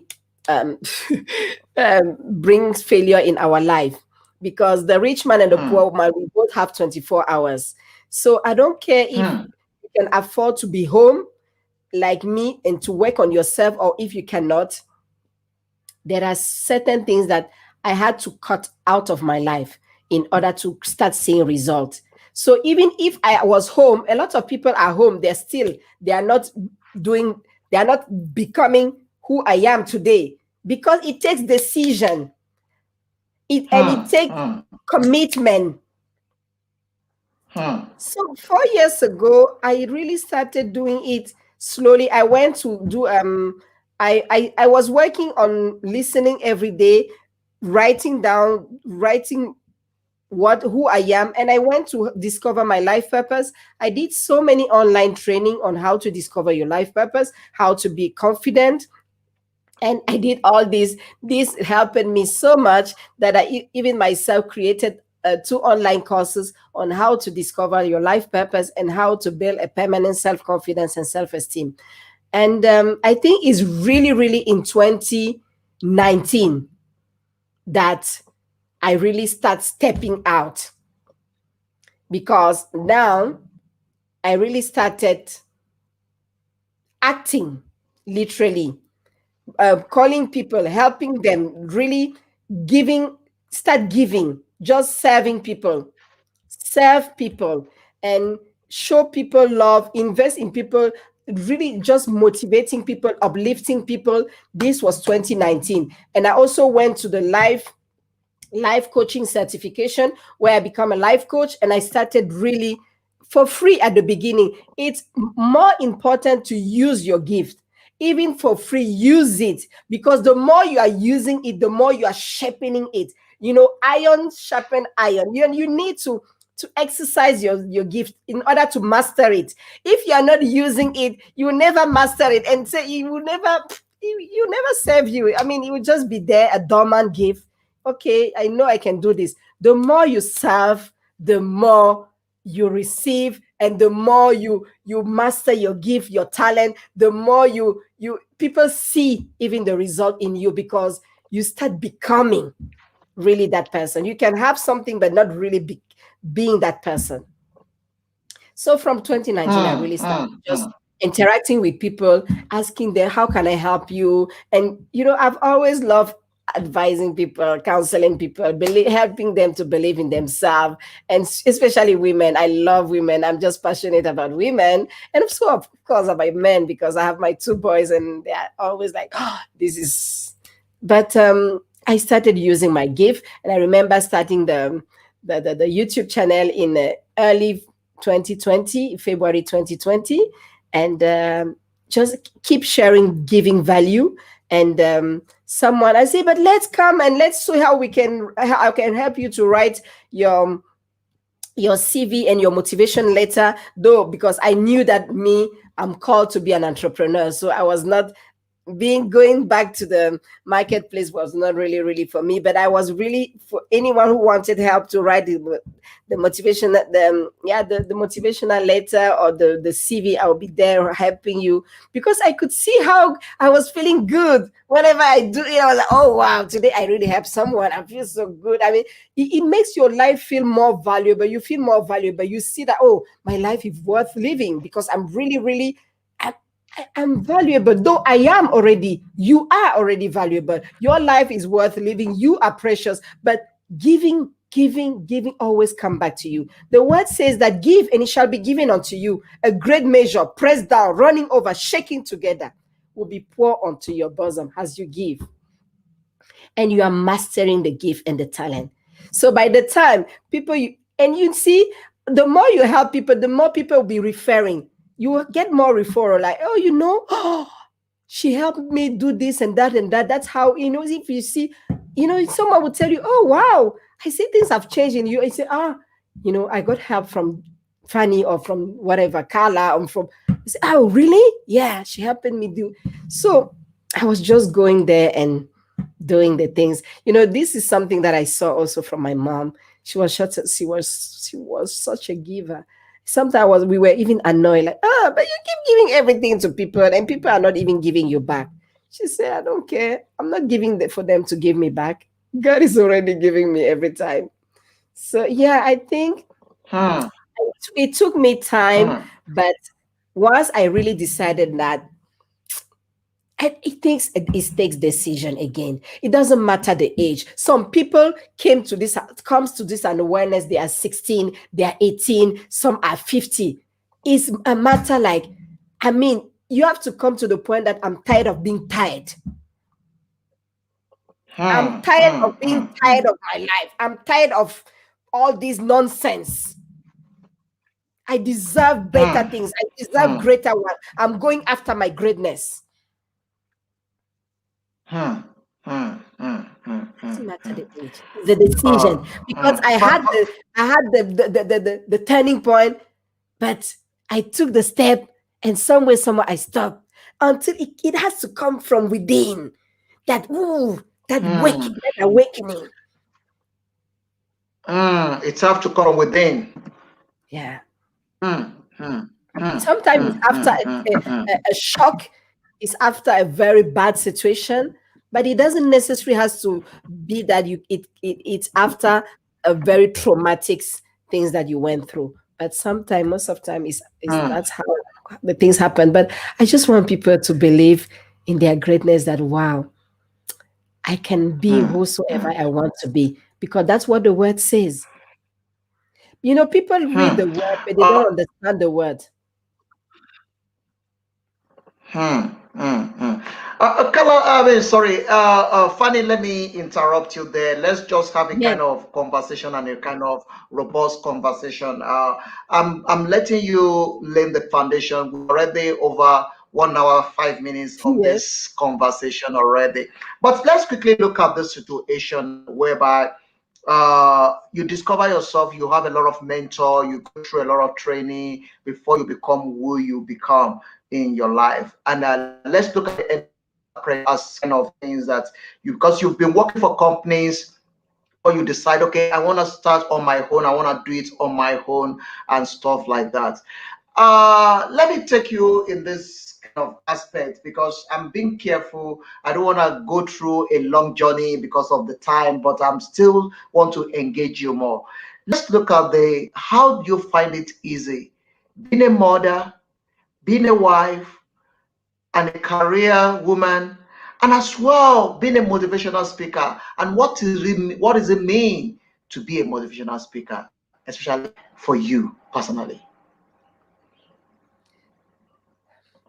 brings failure in our life. Because the rich man and the poor man, we both have 24 hours. So I don't care if you can afford to be home like me and to work on yourself, or if you cannot. There are certain things that I had to cut out of my life in order to start seeing results. So even if I was home, a lot of people are home, they are not becoming who I am today, because it takes decision. It takes commitment. So 4 years ago, I really started doing it slowly. I went to do I was working on listening every day, writing who I am, and I went to discover my life purpose. I did so many online training on how to discover your life purpose, how to be confident. And I did all this. This helped me so much that I even myself created 2 online courses on how to discover your life purpose and how to build a permanent self-confidence and self-esteem. And I think it's really, really in 2019 that I really start stepping out, because now I really started acting, literally, calling people, helping them, really start giving, just serving people, serve people, and show people love, invest in people, really just motivating people, uplifting people. This was 2019. And I also went to the life coaching certification, where I become a life coach, and I started really for free at the beginning. It's more important to use your gift. Even for free, use it, because the more you are using it, the more you are sharpening it. Iron sharpen iron. You need to exercise your gift in order to master it. If you are not using it, you will never master it, and say you never serve you. I mean, it will just be there, a dormant gift. Okay, I know I can do this. The more you serve, the more you receive, and the more you master your gift, your talent, the more you people see even the result in you, because you start becoming really that person. You can have something but not really being that person. So from 2019, I really started just interacting with people, asking them, how can I help you? And I've always loved advising people, counseling people, helping them to believe in themselves, and especially women. I love women. I'm just passionate about women, and so of course about men because I have my two boys, and they're always like, "Oh, this is." But I started using my gift, and I remember starting the YouTube channel in early 2020, February 2020, and just keep sharing, giving value. And someone I say, but let's come and let's see how we can, how I can help you to write your CV and your motivation letter, though, because I knew that I'm called to be an entrepreneur. So I was not going back to the marketplace was not really for me, but I was really for anyone who wanted help to write the motivation, the motivational letter or the CV. I'll be there helping you because I could see how I was feeling good whenever I do it. I was like, oh wow, today I really helped someone. I feel so good. I mean, it makes your life feel more valuable. You feel more valuable. You see that, oh, my life is worth living because I'm really I'm valuable, though I am already, you are already valuable. Your life is worth living. You are precious, but giving always come back to you. The word says that give and it shall be given unto you. A great measure, pressed down, running over, shaking together, will be poured onto your bosom as you give. And you are mastering the gift and the talent. So by the time and you see, the more you help people, the more people will be referring. You will get more referral, like, oh, she helped me do this and that and that. That's how, if you see, someone will tell you, oh wow, I see things have changed in you. I say, I got help from Fanny or from whatever, Carla, or from, I say, oh really? Yeah, she helped me do. So I was just going there and doing the things. This is something that I saw also from my mom. She was such a giver. Sometimes we were even annoyed, like, but you keep giving everything to people and people are not even giving you back. She said, I don't care. I'm not giving for them to give me back. God is already giving me every time. So yeah, I think it took me time, but once I really decided that, it takes decision again. It doesn't matter the age. Some people comes to this an awareness. They are 16, they are 18, some are 50. It's a matter like, you have to come to the point that I'm tired of being tired. I'm tired of being tired of my life. I'm tired of all this nonsense. I deserve better things. I deserve greater ones. I'm going after my greatness. Doesn't matter the age, the decision. Because I had the turning point, but I took the step, and somewhere I stopped until it has to come from within. That awakening. It's have to come within. Yeah. Sometimes it's after a shock. It's after a very bad situation, but it doesn't necessarily has to be that it's after a very traumatic things that you went through. But sometimes, most of the time, is that's how the things happen. But I just want people to believe in their greatness. That wow, I can be whosoever I want to be, because that's what the word says. People read the word, but they don't understand the word. Kala, sorry, Fanny, let me interrupt you there. Let's just have a Yes. kind of conversation and a kind of robust conversation. I'm letting you lay the foundation. We're already over 1 hour, 5 minutes of Yes. this conversation already. But let's quickly look at the situation whereby you discover yourself, you have a lot of mentor, you go through a lot of training before you become who you become in your life. And let's look at the as kind of things that because you've been working for companies, or you decide, okay, I want to start on my own, I want to do it on my own and stuff like that. Let me take you in this kind of aspect because I'm being careful. I don't want to go through a long journey because of the time, but I'm still want to engage you more. Let's look at how do you find it easy being a mother, being a wife, and a career woman, and as well being a motivational speaker, and what does it mean to be a motivational speaker, especially for you personally?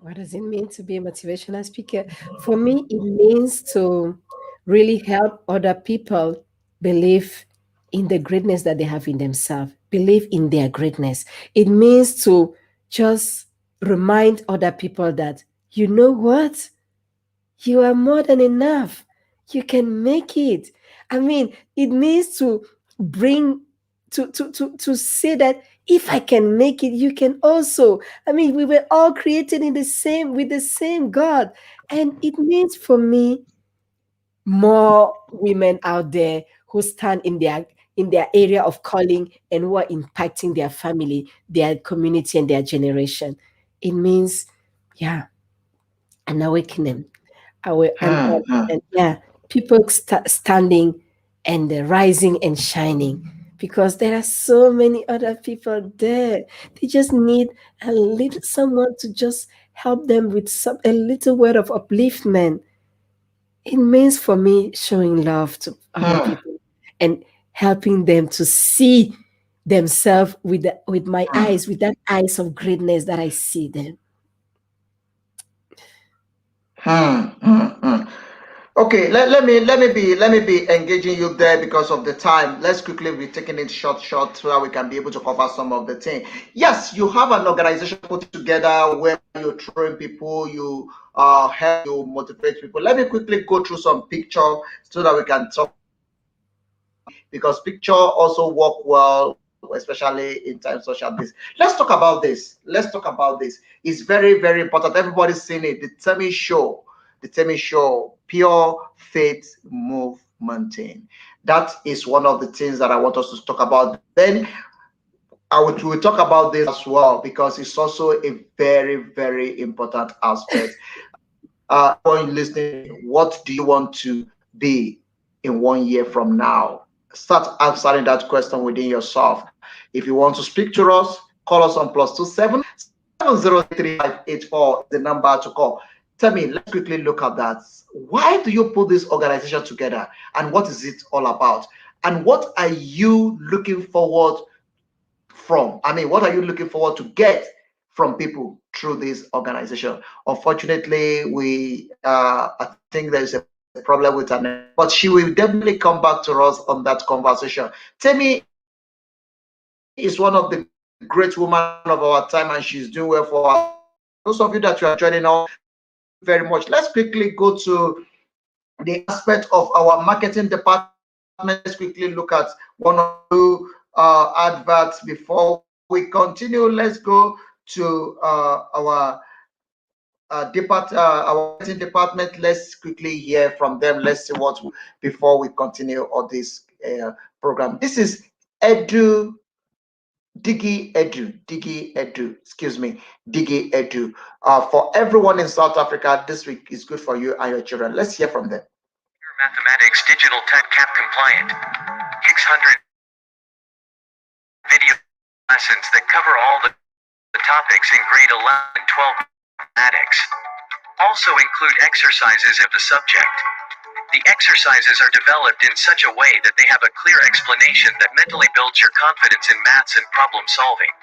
What does it mean to be a motivational speaker? For me, it means to really help other people believe in the greatness that they have in themselves, believe in their greatness. It means to just remind other people that, you know what? You are more than enough. You can make it. I mean, it means to bring to say that if I can make it, you can also. I mean, we were all created in the same with the same God. And it means for me more women out there who stand in their area of calling and who are impacting their family, their community, and their generation. It means, yeah, an awakening Hmm, hmm, and yeah, people standing and rising and shining because there are so many other people there. They just need a little someone to just help them with a little word of upliftment. It means for me showing love to other hmm, people and helping them to see themselves with my hmm, eyes, with that eyes of greatness that I see them. hmm, hmm, hmm. Okay, let me be engaging you there because of the time. Let's quickly be taking it short so that we can be able to cover some of the thing. Yes, you have an organization put together where you train people, you help you motivate people. Let me quickly go through some picture so that we can talk, because picture also work well, especially in times such as this. Let's talk about this. Let's talk about this. It's very, very important. Everybody's seen it. The Temi show, pure faith movement. That is one of the things that I want us to talk about. Then we'll talk about this as well because it's also a very, very important aspect. Everyone listening, what do you want to be in 1 year from now? Start answering that question within yourself. If you want to speak to us, call us on +27 7033584 is the number to call. Tell me, let's quickly look at that. Why do you put this organization together, and what is it all about? And what are you looking forward from? I mean, what are you looking forward to get from people through this organization? Unfortunately, I think there is a problem with her network, but she will definitely come back to us on that conversation. Temi is one of the great women of our time, and she's doing well for herself. And for those of you that you are joining us, thank you very much. Let's quickly go to the aspect of our marketing department. Let's quickly look at one or two adverts before we continue. Let's go to our marketing department. Let's quickly hear from them. Let's see what before we continue on this program. This is Edu Digi Edu, excuse me, Digi Edu. For everyone in South Africa, this week is good for you and your children. Let's hear from them. Mathematics Digital Tech Cap Compliant. 600 video lessons that cover all the topics in grade 11 and 12 mathematics. Also include exercises of the subject. The exercises are developed in such a way that they have a clear explanation that mentally builds your confidence in maths and problem solving.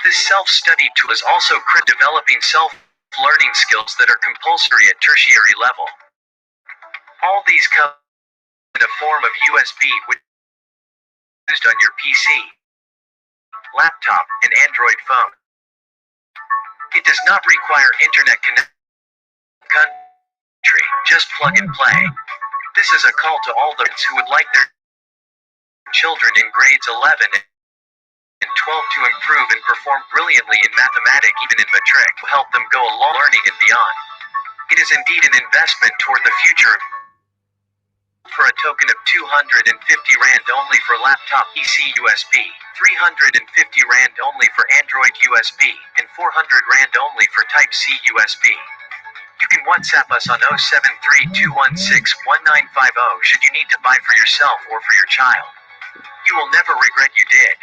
This self-study tool is also developing self-learning skills that are compulsory at tertiary level. All these come in a form of USB, which is used on your PC, laptop, and Android phone. It does not require internet connection. Just plug and play. This is a call to all those who would like their children in grades 11 and 12 to improve and perform brilliantly in mathematics, even in matric, to help them go along learning and beyond. It is indeed an investment toward the future. For a token of 250 Rand only for laptop PC USB, 350 Rand only for Android USB, and 400 Rand only for Type-C USB. You can WhatsApp us on 073-216-1950 should you need to buy for yourself or for your child. You will never regret you did.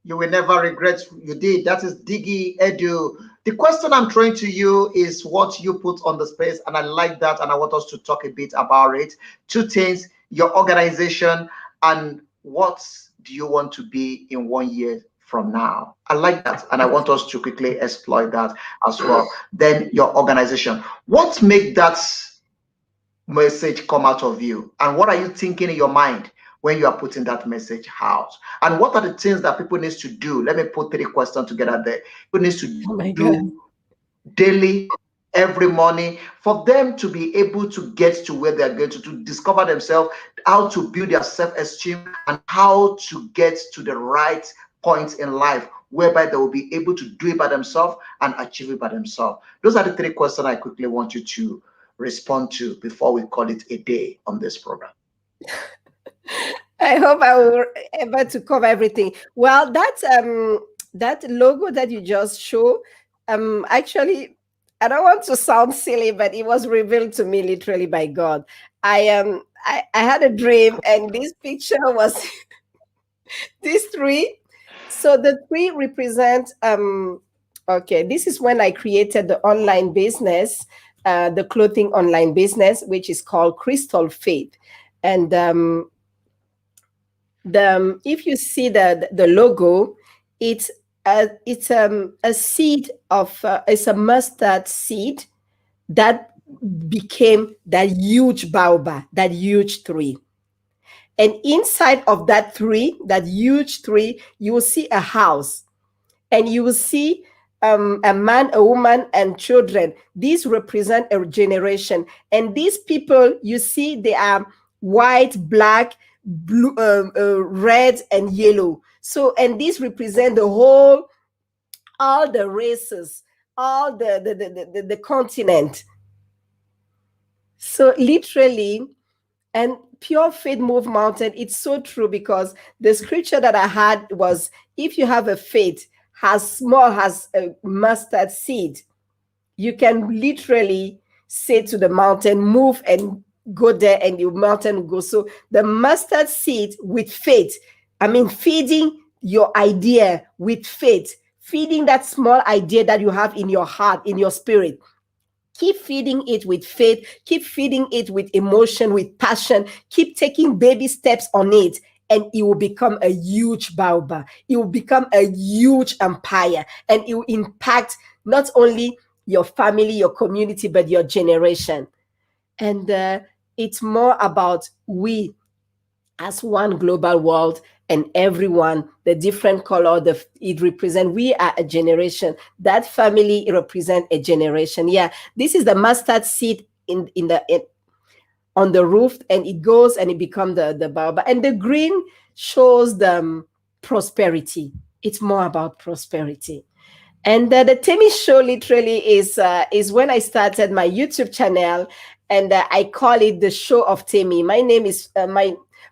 You will never regret you did. That is Digi Edu. The question I'm throwing to you is what you put on the space, and I like that, and I want us to talk a bit about it. Two things: your organization, and what do you want to be in 1 year from now? I like that, and I want us to quickly exploit that as well. Then your organization. What make that message come out of you, and what are you thinking in your mind when you are putting that message out, and what are the things that people needs to do? Let me put three questions together there. People needs to Oh my God. do daily, every morning, for them to be able to get to where they're going to discover themselves, how to build their self-esteem, and how to get to the right points in life whereby they will be able to do it by themselves and achieve it by themselves. Those are the three questions I quickly want you to respond to before we call it a day on this program. I hope I will able to cover everything. Well, that logo that you just show, actually, I don't want to sound silly, but it was revealed to me literally by God. I had a dream, and this picture was these three. So the three represent okay, this is when I created the online business, the clothing online business, which is called Crystal Faith. And the if you see the logo, it's a seed of it's a mustard seed that became that huge baobab, that huge tree. And inside of that tree, that huge tree, you will see a house, and you will see a man, a woman, and children. These represent a generation. And these people, you see, they are white, black, blue, red, and yellow. So, and these represent the whole, all the races, all the continent. So, literally, and pure faith move mountain, it's so true, because the scripture that I had was, if you have a faith as small as a mustard seed, you can literally say to the mountain, move and go there, and your mountain will go. So the mustard seed with faith, I mean, feeding your idea with faith, feeding that small idea that you have in your heart, in your spirit, keep feeding it with faith, keep feeding it with emotion, with passion, keep taking baby steps on it, and it will become a huge baobab. It will become a huge empire, and it will impact not only your family, your community, but your generation. And it's more about we as one global world, and everyone, the different color, it represent, we are a generation. That family represent a generation. Yeah, this is the mustard seed on the roof, and it goes and it becomes the baobab. And the green shows the prosperity. It's more about prosperity. And the Temi show literally is when I started my YouTube channel, and I call it the show of Temi. My name is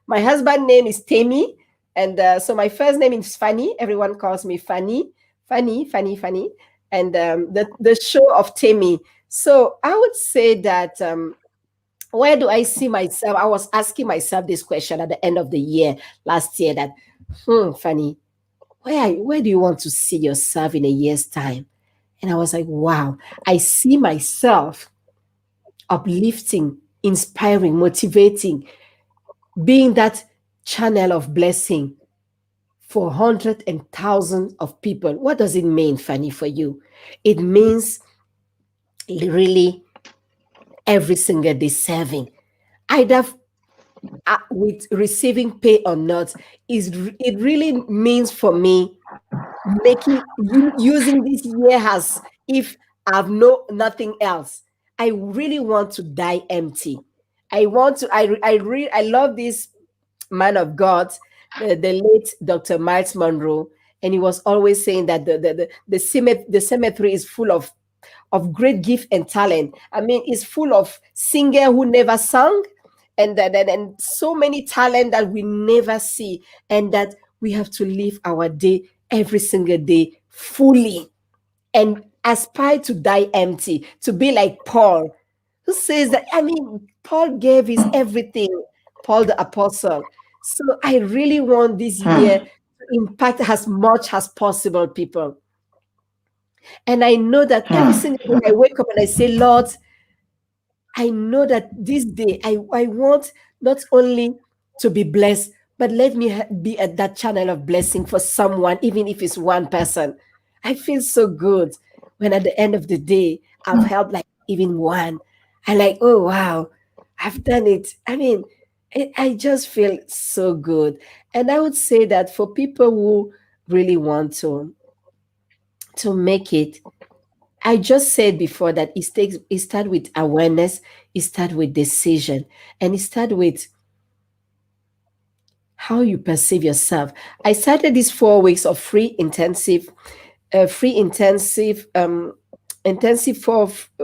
my husband name is Temi, and so my first name is Fanny. Everyone calls me Fanny, Fanny, and the show of Temi. So I would say that where do I see myself? I was asking myself this question at the end of the year last year, that Fanny, where do you want to see yourself in a year's time? And I was like, wow, I see myself uplifting, inspiring, motivating, being that channel of blessing for hundreds and thousands of people. What does it mean, Fanny, for you? It means really every single day serving, either with receiving pay or not. It really means for me using this year as if I've nothing else. I really want to die empty. I love this man of God, the late Dr. Miles Monroe, and he was always saying that the cemetery is full of great gift and talent. I mean, it's full of singer who never sang, and so many talent that we never see, and that we have to live our day every single day fully, and aspire to die empty, to be like Paul, who says that, I mean, Paul gave his everything, Paul the apostle. So I really want this year to impact as much as possible people. And I know that every single day I wake up and I say, Lord, I know that this day I want not only to be blessed, but let me be at that channel of blessing for someone, even if it's one person. I feel so good when at the end of the day I've helped like even one. I like, oh wow, I've done it. I mean, I just feel so good. And I would say that for people who really want to make it, I just said before that it start with awareness, it start with decision, and it start with how you perceive yourself. I started these 4 weeks of free intensive 4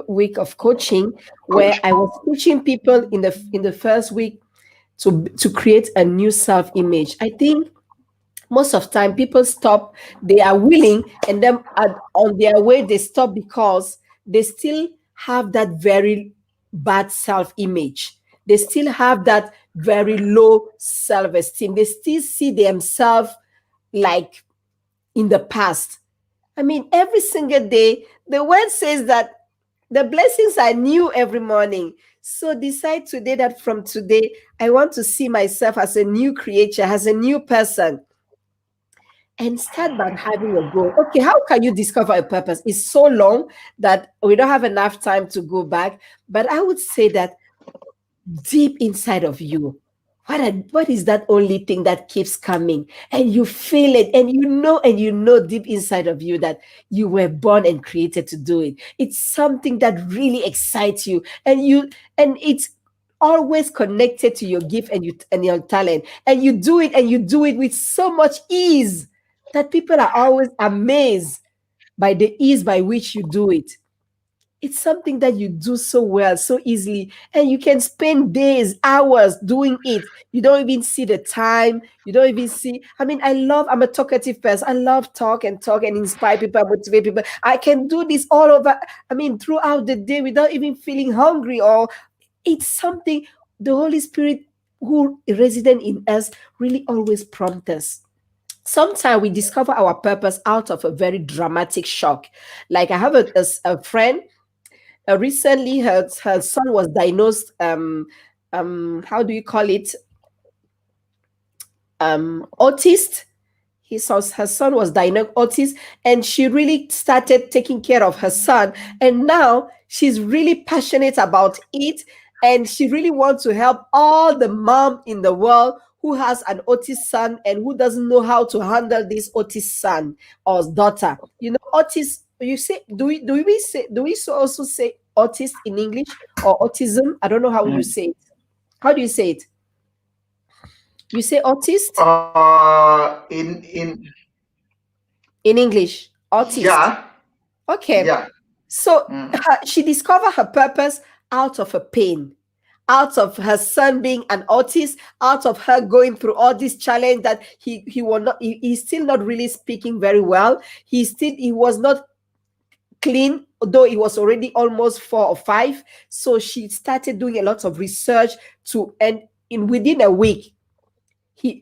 week of coaching, where Coach. I was teaching people in the first week to create a new self image. I think most of time people stop, they are willing, and then on their way they stop because they still have that very bad self-image, they still have that very low self-esteem, they still see themselves like in the past. I mean, every single day the word says that the blessings are new every morning. So decide today that from today I want to see myself as a new creature, as a new person, and start by having a goal. Okay, how can you discover a purpose? It's so long that we don't have enough time to go back. But I would say that deep inside of you, what is that only thing that keeps coming, and you feel it, and you know deep inside of you that you were born and created to do it. It's something that really excites you, and it's always connected to your gift and your talent, and you do it with so much ease that people are always amazed by the ease by which you do it. It's something that you do so well, so easily, and you can spend days, hours doing it. You don't even see the time. You don't even see. I mean, I'm a talkative person. I love talk and inspire people, motivate people. I can do this all over. I mean, throughout the day without even feeling hungry, or it's something the Holy Spirit who is resident in us really always prompts us. Sometimes we discover our purpose out of a very dramatic shock. Like I have a friend, recently her son was diagnosed, how do you call it, autist. Her son was diagnosed autist, and she really started taking care of her son, and now she's really passionate about it, and she really wants to help all the mom in the world who has an autist son and who doesn't know how to handle this autist son or daughter. You know, autist, you say, do we also say autist in English, or autism? I don't know how you say it. How do you say it? You say autist In in English, autist. yeah, Okay. yeah. So Mm. she discovered her purpose out of a pain, out of her son being an autist, out of her going through all this challenge that he's still not really speaking very well. He was not clean, though he was already almost 4 or 5. So she started doing a lot of research and in within a week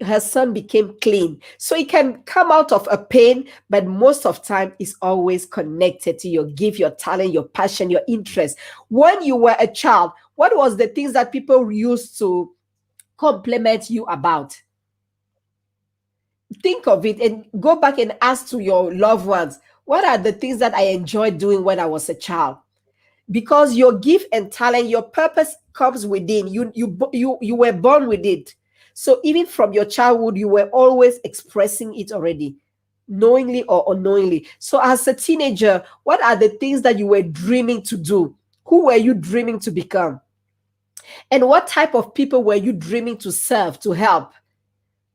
her son became clean. So it can come out of a pain, but most of time is always connected to your gift, your talent, your passion, your interest. When you were a child, what was the things that people used to compliment you about? Think of it and go back and ask to your loved ones, what are the things that I enjoyed doing when I was a child? Because your gift and talent, your purpose comes within you. You were born with it. So even from your childhood, you were always expressing it already, knowingly or unknowingly. So as a teenager, what are the things that you were dreaming to do? Who were you dreaming to become? And what type of people were you dreaming to serve, to help?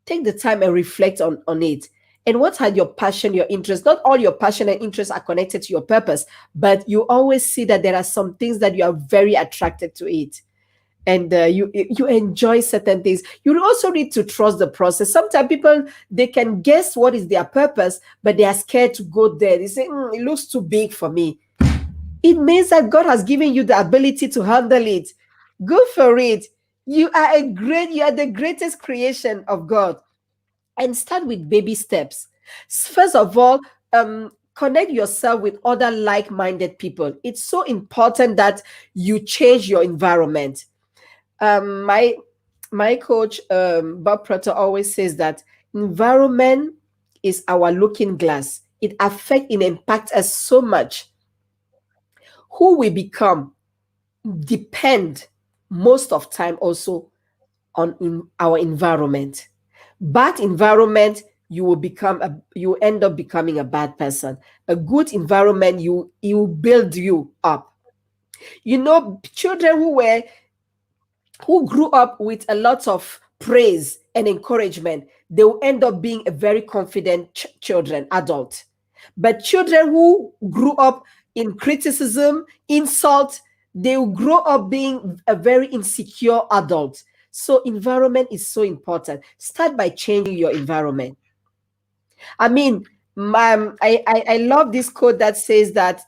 Take the time and reflect on it. And what are your passion, your interests? Not all your passion and interests are connected to your purpose, but you always see that there are some things that you are very attracted to it, and you enjoy certain things. You also need to trust the process. Sometimes people, they can guess what is their purpose, but they are scared to go there. They say, it looks too big for me. It means that God has given you the ability to handle it. Go for it. You are the greatest creation of God. And start with baby steps. First of all, connect yourself with other like-minded people. It's so important that you change your environment. My coach, Bob Proctor, always says that environment is our looking glass. It affects, it impacts us so much. Who we become depend most of time also on our environment. Bad environment, you end up becoming a bad person. A good environment, you build you up. Children who grew up with a lot of praise and encouragement, they will end up being a very confident children, adult. But children who grew up in criticism, insult, they will grow up being a very insecure adult. So environment is so important. Start by changing your environment. I mean, I love this quote that says that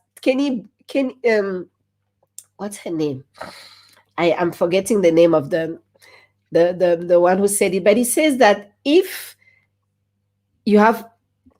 what's her name? I am forgetting the name of the one who said it, but he says that if you have,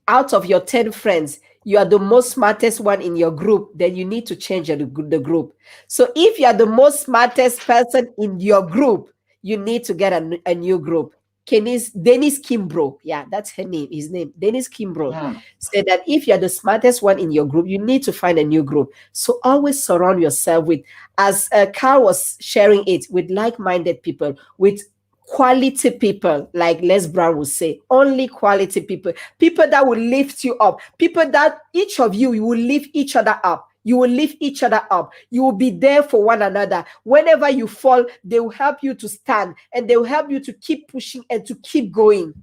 out of your 10 friends, you are the most smartest one in your group, then you need to change the group. So if you are the most smartest person in your group, you need to get a new group. Dennis Kimbrough, yeah, that's his name. Dennis Kimbrough said that if you're the smartest one in your group, you need to find a new group. So always surround yourself with, as Carl was sharing it, with like-minded people, with quality people, like Les Brown would say, only quality people that will lift you up, people that each of you will lift each other up. You will lift each other up. You will be there for one another. Whenever you fall, they will help you to stand, and they will help you to keep pushing and to keep going.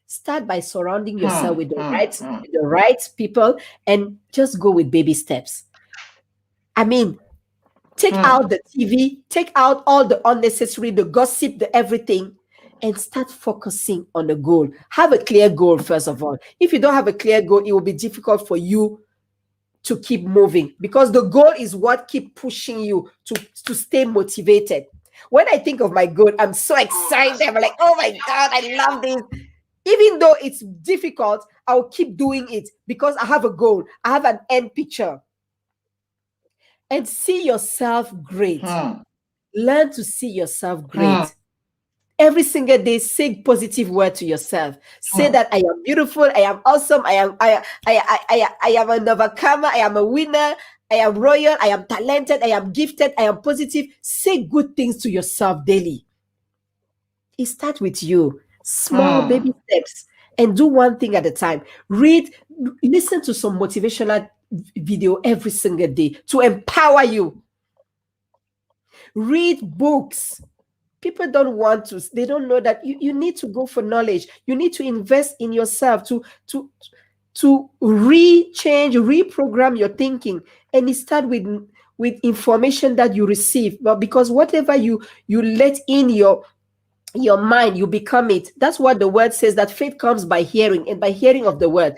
Start by surrounding yourself with the right people, and just go with baby steps. I mean, take out the TV, take out all the unnecessary, the gossip, the everything, and start focusing on the goal. Have a clear goal, first of all. If you don't have a clear goal, it will be difficult for you to keep moving, because the goal is what keep pushing you to stay motivated. When I think of my goal, I'm so excited. I'm like, oh my God, I love this. Even though it's difficult, I'll keep doing it because I have a goal. I have an end picture. And see yourself great. Learn to see yourself great. Every single day, say positive word to yourself. Say that I am beautiful, I am awesome, I am an overcomer, I am a winner, I am royal, I am talented, I am gifted, I am positive. Say good things to yourself daily. It starts with you. Small baby steps, and do one thing at a time. Listen to some motivational video every single day to empower you. Read books. People don't want to, they don't know that you need to go for knowledge. You need to invest in yourself to reprogram your thinking. And it starts with information that you receive. But because whatever you let in your mind, you become it. That's what the word says, that faith comes by hearing, and by hearing of the word.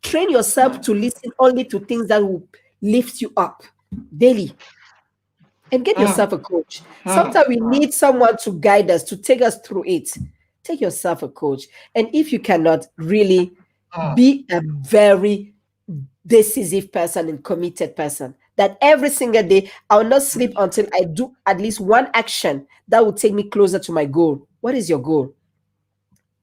Train yourself to listen only to things that will lift you up daily. And get yourself a coach. Sometimes we need someone to guide us, to take us through it. Take yourself a coach. And if you cannot, really be a very decisive person and committed person, that every single day I will not sleep until I do at least one action that will take me closer to my goal. What is your goal?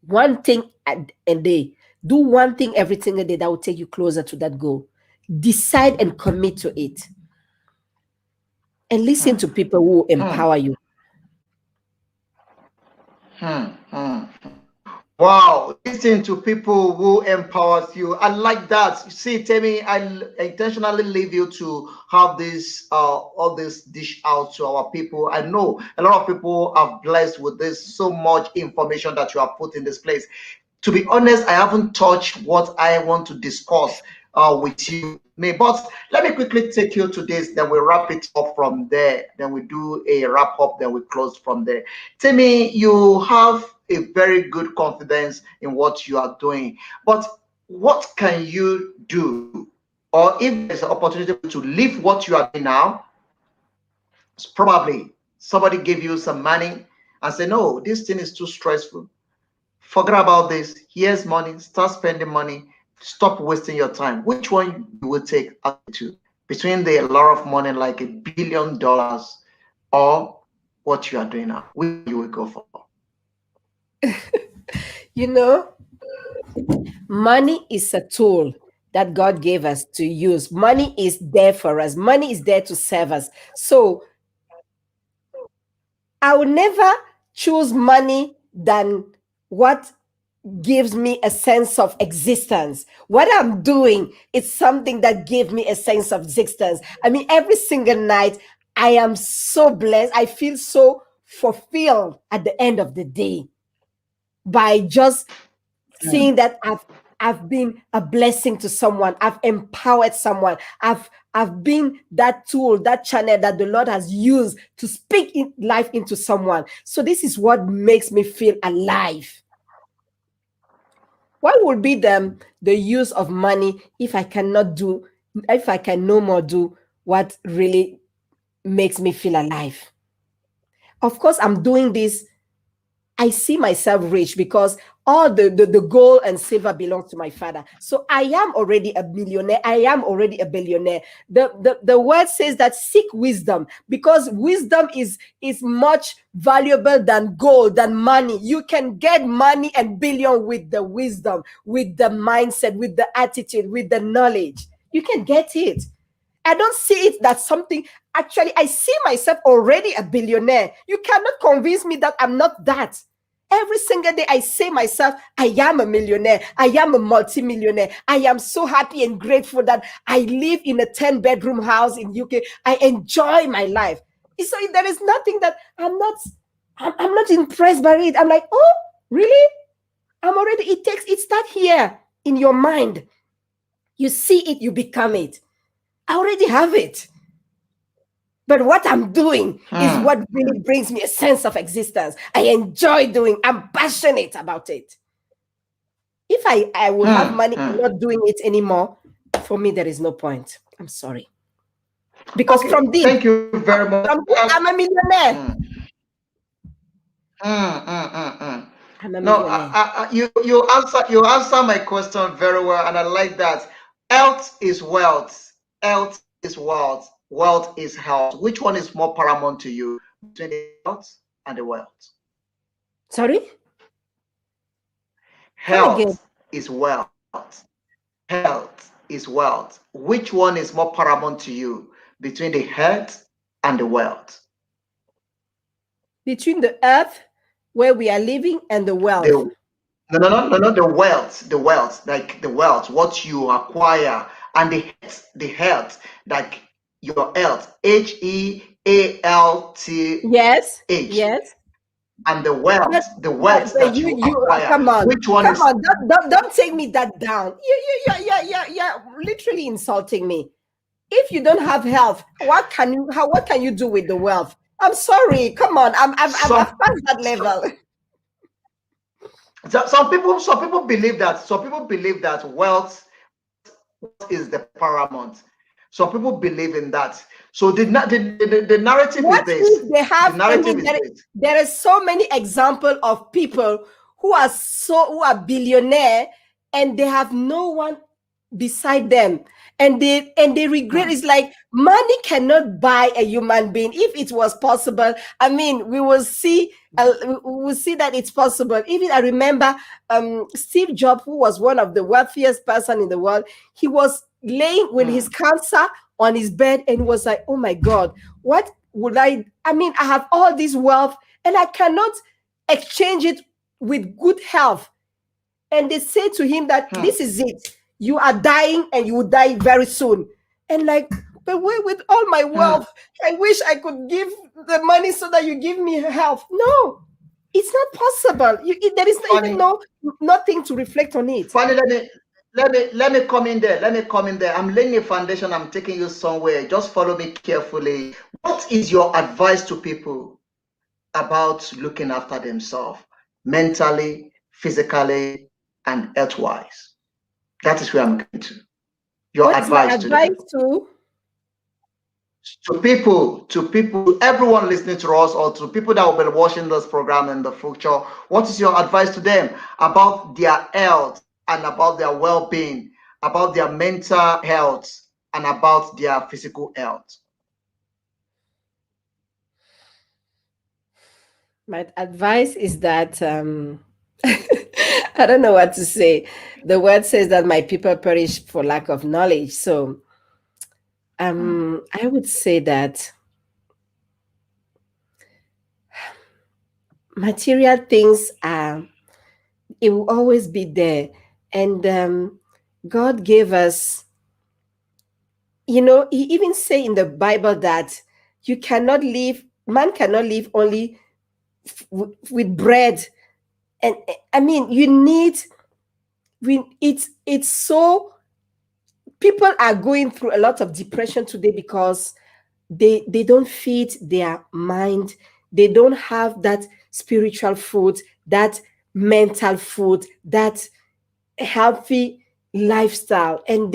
One thing a day. Do one thing every single day that will take you closer to that goal. Decide and commit to it. And listen to people who empower you. Wow, listen to people who empowers you. I like that. You see, Temi, I intentionally leave you to have this all this dish out to our people. I know a lot of people are blessed with this, so much information that you have put in this place. To be honest, I haven't touched what I want to discuss with you. But let me quickly take you to this, then we wrap it up from there. Then we do a wrap up, then we close from there. Temi, you have a very good confidence in what you are doing. But what can you do? Or if there's an opportunity to leave what you are doing now, probably somebody gave you some money and say, no, this thing is too stressful. Forget about this. Here's money. Start spending money. stop wasting your time. Which one you will take out of the two? Between the lot of money like $1 billion or what you are doing now? Which you will go for? You know, money is a tool that God gave us to use. Money is there for us. Money is there to serve us. So I will never choose money than what gives me a sense of existence. What I'm doing is something that gives me a sense of existence. I mean, every single night, I am so blessed. I feel so fulfilled at the end of the day by just seeing that I've been a blessing to someone. I've empowered someone. I've been that tool, that channel that the Lord has used to speak in life into someone. So this is what makes me feel alive. What would be the use of money if I can no more do what really makes me feel alive? Of course, I'm doing this. I see myself rich because all the gold and silver belongs to my father. So I am already a millionaire. I am already a billionaire. The word says that seek wisdom, because wisdom is much valuable than gold, than money. You can get money and billion with the wisdom, with the mindset, with the attitude, with the knowledge. You can get it. I don't see it that something, actually, I see myself already a billionaire. You cannot convince me that I'm not that. Every single day I say myself, I am a millionaire. I am a multimillionaire. I am so happy and grateful that I live in a 10-bedroom house in UK. I enjoy my life. So there is nothing that I'm not impressed by it. I'm like, oh, really? It starts here in your mind. You see it, you become it. I already have it. But what I'm doing is what really brings me a sense of existence. I enjoy doing, I'm passionate about it. If I will have money and not doing it anymore, for me, there is no point. I'm sorry. Because Okay, from this, thank you very much. I'm a millionaire. I'm a No, millionaire. you answer my question very well, and I like that. Health is wealth. Health is wealth. Wealth is health. Which one is more paramount to you between the health and the wealth? Sorry? Come again. Health is wealth. Health is wealth. Which one is more paramount to you between the health and the wealth? Between the earth where we are living and the wealth. No, the wealth, like the wealth, what you acquire, and the health, like your health, HEALTH. Yes. Yes. And the wealth, But that you acquire. come on, Which one is? don't take me that down. You're literally insulting me. If you don't have health, what can you do with the wealth? I'm sorry. Come on, I've passed that level. Some people believe that wealth is the paramount. Some people believe in that. So the narrative What is this. if they have? The narrative is there, this. there are so many examples of people who are billionaire and they have no one beside them, and they regret. It's like money cannot buy a human being. If it was possible, I mean, we will see that it's possible. Even I remember Steve Jobs, who was one of the wealthiest person in the world. He was laying with his cancer on his bed and was like, oh my God, what would I mean, I have all this wealth and I cannot exchange it with good health. And they say to him that this is it. You are dying and you will die very soon. And like, but wait, with all my wealth, I wish I could give the money so that you give me health. No, it's not possible. There is even nothing to reflect on it. Funny, let me come in there. I'm laying a foundation. I'm taking you somewhere. Just follow me carefully. What is your advice to people about looking after themselves mentally, physically, and health-wise? That is where I'm going to. Your advice to them. To people, everyone listening to us, or to people that will be watching this program in the future, what is your advice to them about their health and about their well-being about their mental health and about their physical health? My advice is that I don't know what to say. The word says that my people perish for lack of knowledge. So I would say that material things are, it will always be there. And God gave us, he even say in the Bible that man cannot live only with bread. And I mean, it's so, people are going through a lot of depression today because they don't feed their mind. They don't have that spiritual food, that mental food, that healthy lifestyle. And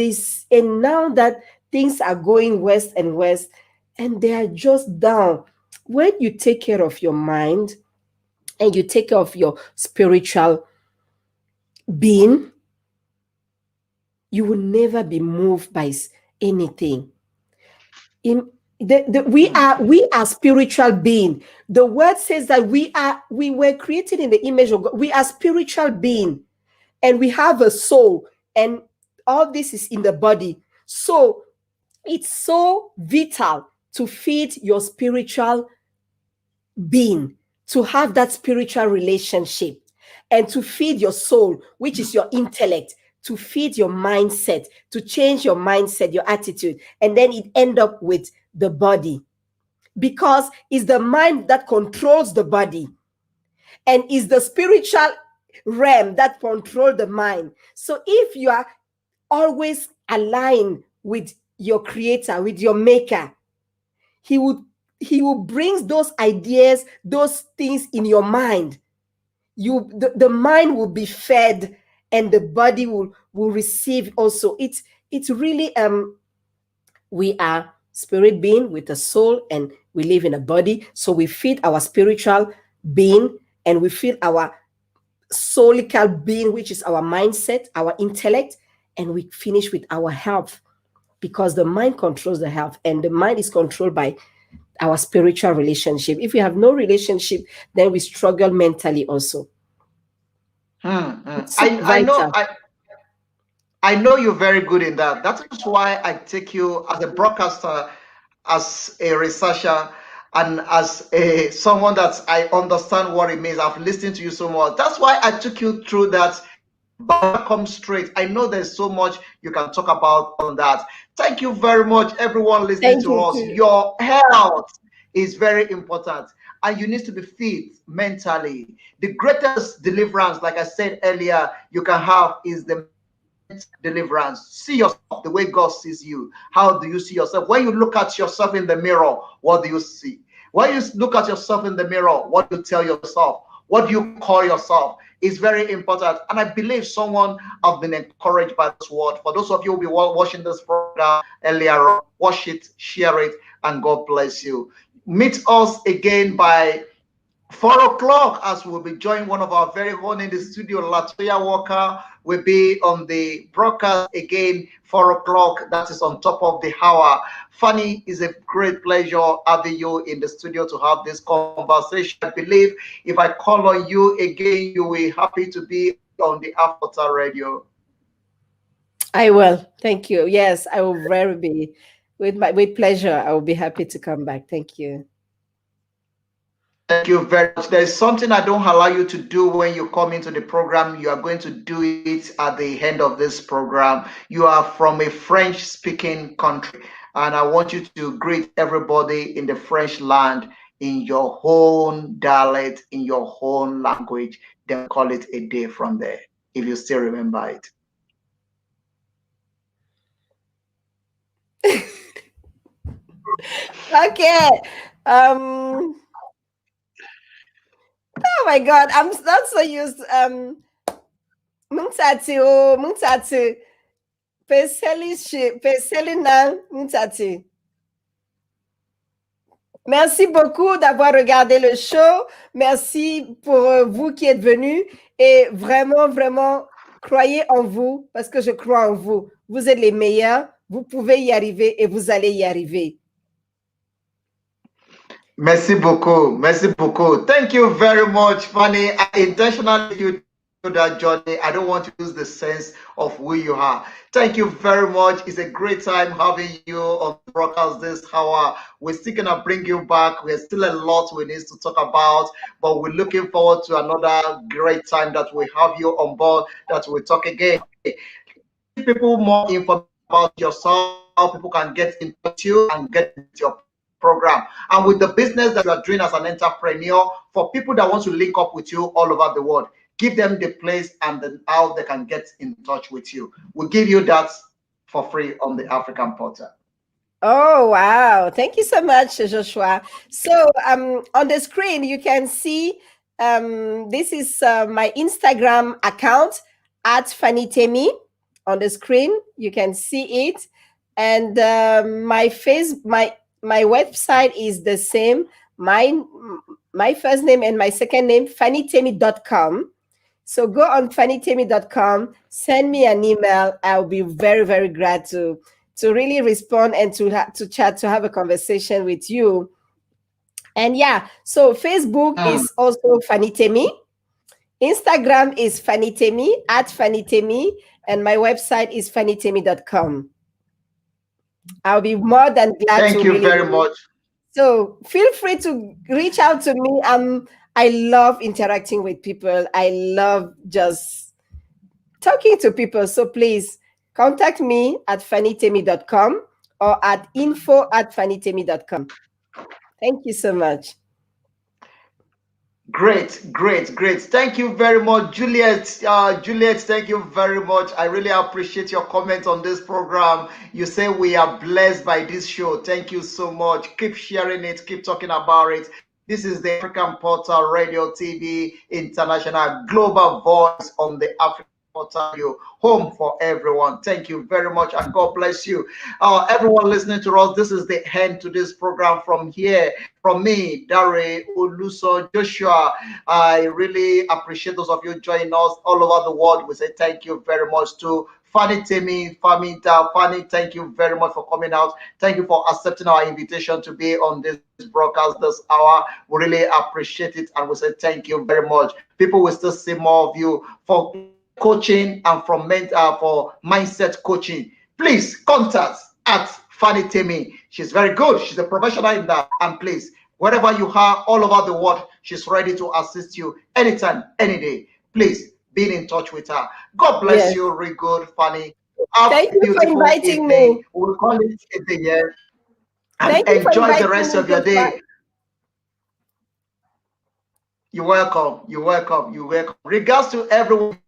now that things are going west and west, and they are just down. When you take care of your mind and you take care of your spiritual being, you will never be moved by anything. We are spiritual being. The word says that we were created in the image of God. We are spiritual being, and we have a soul, and all this is in the body. So it's so vital to feed your spiritual being, to have that spiritual relationship, and to feed your soul, which is your intellect, to feed your mindset, to change your mindset, your attitude, and then it end up with the body, because it's the mind that controls the body, and is the spiritual realm that control the mind. So if you are always aligned with your creator, with your maker, he will bring those ideas, those things in your mind. The mind will be fed, and the body will receive also. It's really we are spirit being with a soul, and we live in a body. So we feed our spiritual being, and we feed our soulical being, which is our mindset, our intellect, and we finish with our health, because the mind controls the health, and the mind is controlled by our spiritual relationship. If we have no relationship, then we struggle mentally also. It's so vital. I know you're very good in that. That is why I take you as a broadcaster, as a researcher, and as a someone that I understand what it means. I've listened to you so much. That's why I took you through that. But come straight. I know there's so much you can talk about on that. Thank you very much, everyone listening Thank to you us. too. Your health is very important, and you need to be fit mentally. The greatest deliverance, like I said earlier, you can have is the deliverance. See yourself the way God sees you. How do you see yourself? When you look at yourself in the mirror, what do you see? When you look at yourself in the mirror, what do you tell yourself? What do you call yourself? Is very important. And I believe someone have been encouraged by this word. For those of you who will be watching this program earlier, watch it, share it, and God bless you. Meet us again by 4 o'clock, as we'll be joining one of our very own in the studio. Latoya Walker will be on the broadcast again, 4 o'clock. That is on top of the hour. Fanny, is a great pleasure having you in the studio to have this conversation. I believe if I call on you again, you will be happy to be on the After Radio. I will. Thank you. Yes, I will very be with pleasure. I will be happy to come back. Thank you. Thank you very much. There's something I don't allow you to do when you come into the program. You are going to do it at the end of this program. You are from a French speaking country, and I want you to greet everybody in the French land in your own dialect, in your own language. Then call it a day from there, if you still remember it. Okay. Oh my God, I'm not so used. Mungtati oh mungtati. Peselina mungtati. Merci beaucoup d'avoir regardé le show. Merci pour vous qui êtes venus. Et vraiment, vraiment, croyez en vous parce que je crois en vous. Vous êtes les meilleurs, vous pouvez y arriver et vous allez y arriver. Merci beaucoup. Merci beaucoup. Thank you very much, Fanny. I intentionally you to that journey. I don't want to lose the sense of who you are. Thank you very much. It's a great time having you on the broadcast this hour. We're still gonna bring you back. There's still a lot we need to talk about, but we're looking forward to another great time that we have you on board, that we talk again. Give people more information about yourself, how people can get in touch with you and get into your program. And with the business that you are doing as an entrepreneur, for people that want to link up with you all over the world, give them the place and how they can get in touch with you. We'll give you that for free on the African Portal. Oh, wow. Thank you so much, Joshua. So on the screen, you can see this is my Instagram account at Fanny Temi. On the screen, you can see it. And my website is the same. My first name and my second name, fannytemi.com. So go on fannytemi.com, send me an email. I'll be very, very glad to really respond and to chat, to have a conversation with you. And yeah, so Facebook is also Fanny Temi. Instagram is Fanny Temi, at Fanny Temi, and my website is fannytemi.com. I'll be more than glad Thank to you really very much. So feel free to reach out to me. I love interacting with people. I love just talking to people. So please contact me at fannytemi.com or at info@fannytemi.com. Thank you so much. Great, great, great. Thank you very much, Juliet. Juliet, thank you very much. I really appreciate your comment on this program. You say we are blessed by this show. Thank you so much. Keep sharing it, keep talking about it. This is the African Portal Radio TV International Global Voice on the African Portal, home for everyone. Thank you very much, and God bless you. Everyone listening to us, this is the end to this program from here. From me, Dare, Oluso, Joshua, I really appreciate those of you joining us all over the world. We say thank you very much to Fanny Temi, Fanny, thank you very much for coming out. Thank you for accepting our invitation to be on this broadcast this hour. We really appreciate it, and we say thank you very much. People will still see more of you for coaching and for mindset coaching. Please contact at Fanny Temi. She's very good. She's a professional in that. And please, wherever you are, all over the world, she's ready to assist you anytime, any day. Please be in touch with her. God bless you, really good, Fanny. Have Thank a you for beautiful inviting evening. me. We'll call it a day here. And Thank you for enjoy the inviting rest me, of your Joshua. day. You're welcome. You're welcome. You're welcome. Regards to everyone,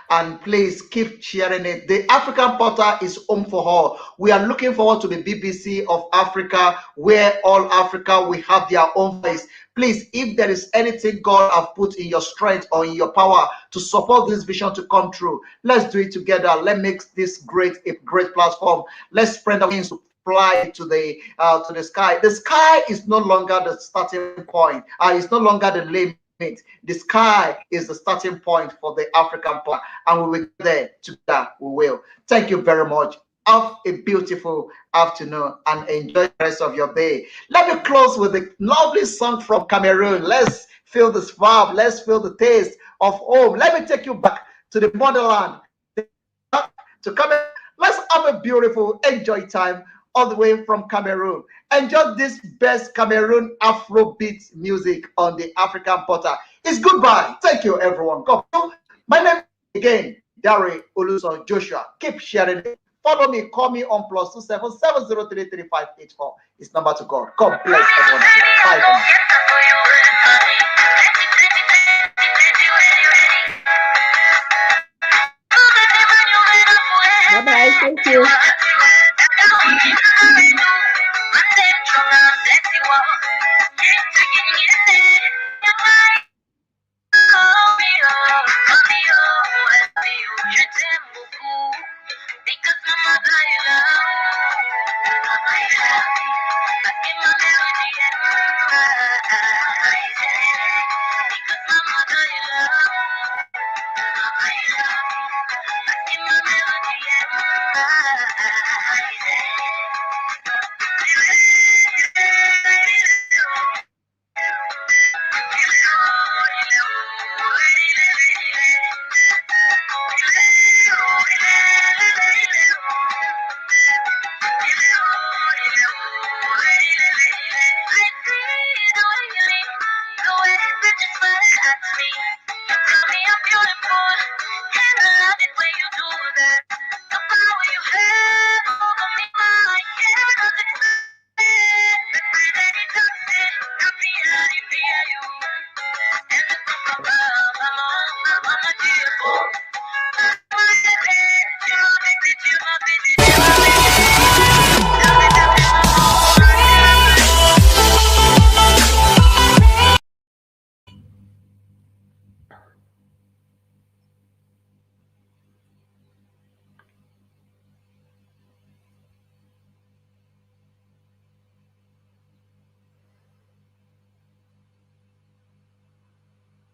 and please keep sharing it. The African Portal is home for all. We are looking forward to the BBC of Africa, where all Africa will have their own voice. Please, if there is anything God have put in your strength or in your power to support this vision to come true, let's do it together. Let's make this a great platform. Let's spread the wings to fly to the sky. The sky is no longer the starting point. It's no longer the limit. The sky is the starting point for the African part, and we will get there together. We will. Thank you very much. Have a beautiful afternoon and enjoy the rest of your day. Let me close with a lovely song from Cameroon. Let's feel this vibe. Let's feel the taste of home. Let me take you back to the motherland, to Cameroon. Let's have a beautiful enjoy time all the way from Cameroon. Enjoy this best Cameroon Afrobeat music on the African Portal. It's goodbye. Thank you, everyone. God bless you. My name again, Dare Oluso Joshua. Keep sharing it. Follow me. Call me on +27 7033584. It's number to God. God bless everyone. Bye for now. Bye-bye. Thank you. at me. You tell me I'm beautiful, and I love it when you do that. The power you have over me, I cannot explain. The way that it does it, I fear you. And the above, I'm a cheerful.